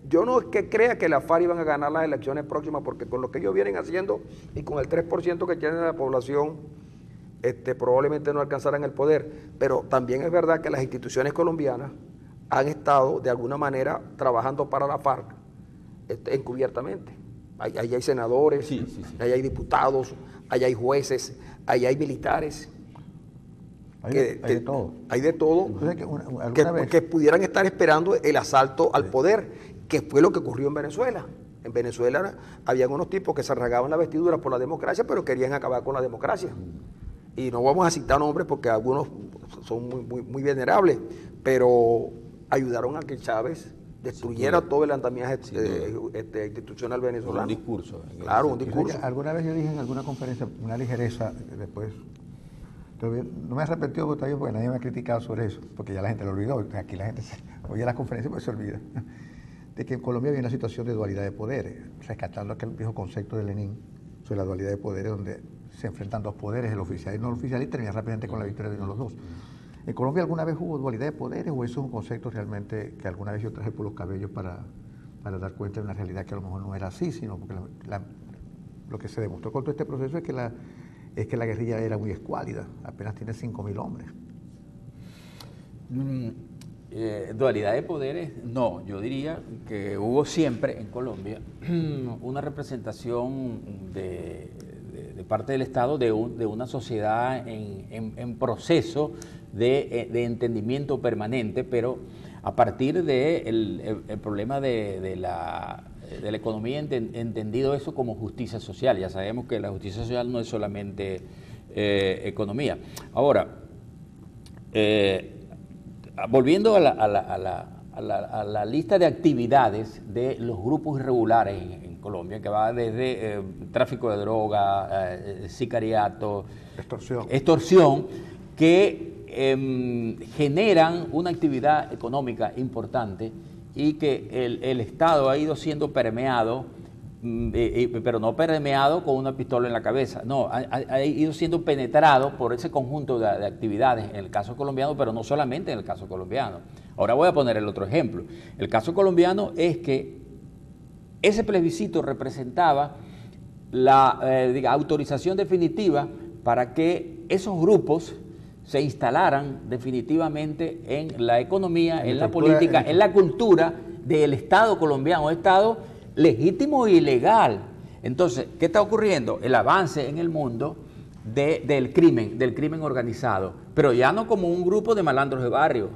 yo no es que crea que la FARC iban a ganar las elecciones próximas, porque con lo que ellos vienen haciendo y con el 3% que tiene la población, probablemente no alcanzarán el poder, pero también es verdad que las instituciones colombianas han estado de alguna manera trabajando para la FARC encubiertamente. Ahí hay senadores,
Sí.
ahí hay diputados, ahí hay jueces, ahí hay militares.
Hay de todo.
Hay de todo.
Entonces, alguna vez-
Que pudieran estar esperando el asalto al poder, que fue lo que ocurrió en Venezuela. En Venezuela habían unos tipos que se rasgaban la vestidura por la democracia, pero querían acabar con la democracia. Y no vamos a citar nombres porque algunos son muy venerables, pero ayudaron a que Chávez destruyera todo el andamiaje institucional venezolano.
Un discurso.
Claro, un
Yo sé que
discurso.
alguna vez yo dije en alguna conferencia, una ligereza, después, no me he arrepentido porque nadie me ha criticado sobre eso, porque ya la gente lo olvidó. Aquí la gente oye las conferencias pues se olvida. De que en Colombia había una situación de dualidad de poderes, rescatando aquel viejo concepto de Lenin sobre la dualidad de poderes, donde se enfrentan dos poderes, el oficial y no el oficial, y termina rápidamente con la victoria de uno de los dos. ¿En Colombia alguna vez hubo dualidad de poderes o eso es un concepto realmente que alguna vez yo traje por los cabellos para dar cuenta de una realidad que a lo mejor no era así, sino porque lo que se demostró con todo este proceso es que la guerrilla era muy escuálida, apenas tiene 5.000 hombres.
Dualidad de poderes, no, yo diría que hubo siempre en Colombia una representación de parte del Estado de una sociedad en proceso de entendimiento permanente, pero a partir del problema de la economía, entendido eso como justicia social. Ya sabemos que la justicia social no es solamente economía. Ahora, volviendo a la lista de actividades de los grupos irregulares en Colombia, que va desde tráfico de droga, sicariato, extorsión, que generan una actividad económica importante y que el Estado ha ido siendo permeado, pero no permeado con una pistola en la cabeza, no, ha ido siendo penetrado por ese conjunto de actividades en el caso colombiano, pero no solamente en el caso colombiano. Ahora voy a poner el otro ejemplo. El caso colombiano es que ese plebiscito representaba la autorización definitiva para que esos grupos se instalaran definitivamente en la economía, en la política, en la cultura del Estado colombiano, un Estado legítimo y legal. Entonces, ¿qué está ocurriendo? El avance en el mundo del crimen organizado, pero ya no como un grupo de malandros de barrio.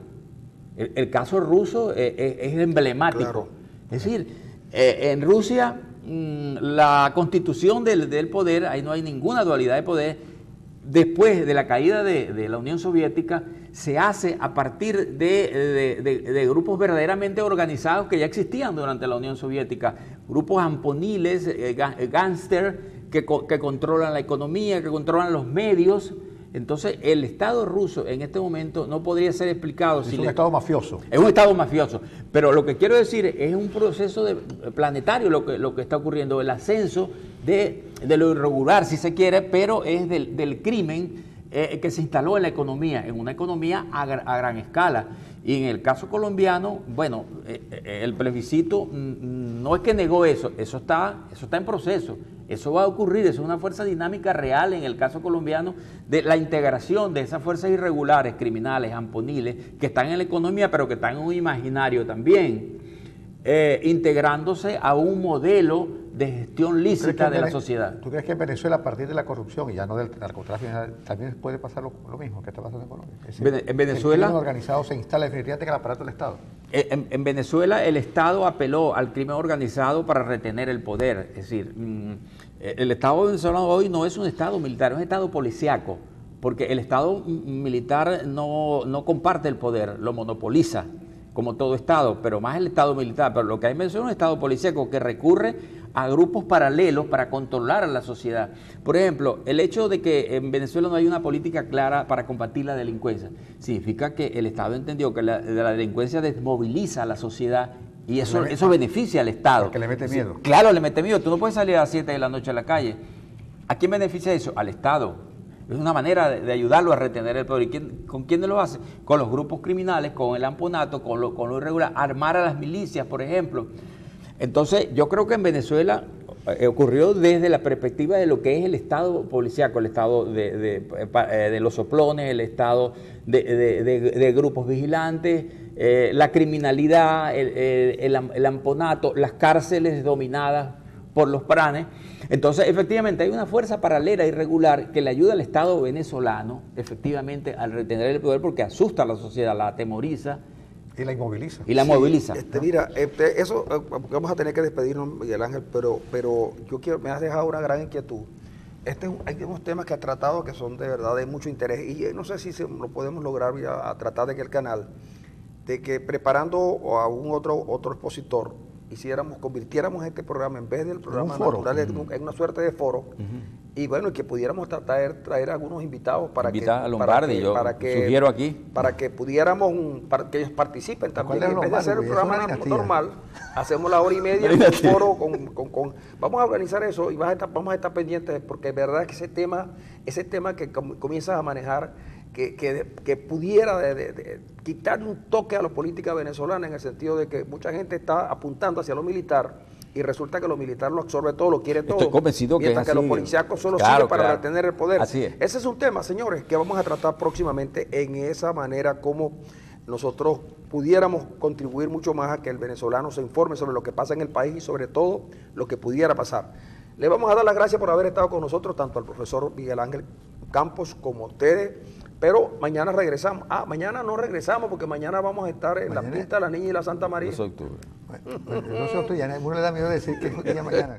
El caso ruso es emblemático. Claro. Es decir, en Rusia la constitución del poder, ahí no hay ninguna dualidad de poder. Después de la caída de la Unión Soviética, se hace a partir de grupos verdaderamente organizados que ya existían durante la Unión Soviética, grupos amponiles, gángster, que controlan la economía, que controlan los medios. Entonces, el Estado ruso en este momento no podría ser explicado.
Es un Estado mafioso.
Es un Estado mafioso. Pero lo que quiero decir es un proceso planetario lo que está ocurriendo, el ascenso de lo irregular, si se quiere, pero es del crimen que se instaló en la economía, en una economía a gran escala. Y en el caso colombiano, bueno, el plebiscito no es que negó eso está en proceso. Eso va a ocurrir, es una fuerza dinámica real en el caso colombiano de la integración de esas fuerzas irregulares, criminales, amponiles, que están en la economía, pero que están en un imaginario también, integrándose a un modelo de gestión lícita de la sociedad.
¿Tú crees que en Venezuela, a partir de la corrupción y ya no del narcotráfico, también puede pasar lo mismo que está pasando en Colombia? Es decir,
en Venezuela,
el crimen organizado se instala definitivamente en el aparato del Estado.
En Venezuela el Estado apeló al crimen organizado para retener el poder. Es decir, el Estado venezolano hoy no es un Estado militar, es un Estado policíaco, porque el Estado militar no comparte el poder, lo monopoliza, como todo Estado, pero más el Estado militar. Pero lo que hay en Venezuela es un Estado policíaco que recurre a grupos paralelos para controlar a la sociedad. Por ejemplo, el hecho de que en Venezuela no hay una política clara para combatir la delincuencia, significa que el Estado entendió que la delincuencia desmoviliza a la sociedad y eso beneficia al Estado.
Porque le mete miedo.
Claro, le mete miedo. Tú no puedes salir a las 7 de la noche a la calle. ¿A quién beneficia eso? Al Estado. Es una manera de ayudarlo a retener el poder. ¿Y con quién lo hace? Con los grupos criminales, con el amponato, con lo irregular. Armar a las milicias, por ejemplo. Entonces, yo creo que en Venezuela ocurrió desde la perspectiva de lo que es el Estado policíaco, el Estado de los soplones, el Estado de grupos vigilantes, la criminalidad, el amponato, las cárceles dominadas por los pranes. Entonces, efectivamente, hay una fuerza paralela irregular que le ayuda al Estado venezolano, efectivamente, al retener el poder porque asusta a la sociedad, la atemoriza.
Y la inmoviliza.
Y la moviliza.
Mira, eso vamos a tener que despedirnos, Miguel Ángel, pero me has dejado una gran inquietud. Hay unos temas que ha tratado que son de verdad de mucho interés y no sé si lo podemos lograr a tratar de que el canal, de que preparando a algún otro expositor, convirtiéramos este programa en vez del programa natural en una suerte de foro. Y bueno, que pudiéramos traer algunos invitados para
a Lombardi, sugiero aquí.
Para que pudiéramos, para que ellos participen también. En vez de hacer el programa normal, hacemos la hora y media en un foro vamos a organizar eso y vamos a estar pendientes, porque es verdad que ese tema que comienzas a manejar, que pudiera quitar un toque a la política venezolana, en el sentido de que mucha gente está apuntando hacia lo militar y resulta que lo militar lo absorbe todo, lo quiere todo.
Estoy convencido que es así.
Mientras que los policíacos solo sirven para retener el poder.
Así es.
Ese es un tema, señores, que vamos a tratar próximamente en esa manera como nosotros pudiéramos contribuir mucho más a que el venezolano se informe sobre lo que pasa en el país y sobre todo lo que pudiera pasar. Le vamos a dar las gracias por haber estado con nosotros, tanto al profesor Miguel Ángel Campos como a ustedes. Pero mañana regresamos. Mañana no regresamos porque mañana vamos a estar en la pista de la Niña y la Santa María.
2 de octubre.
Bueno, el 2 de octubre, ya a ninguno le da miedo decir que es día mañana.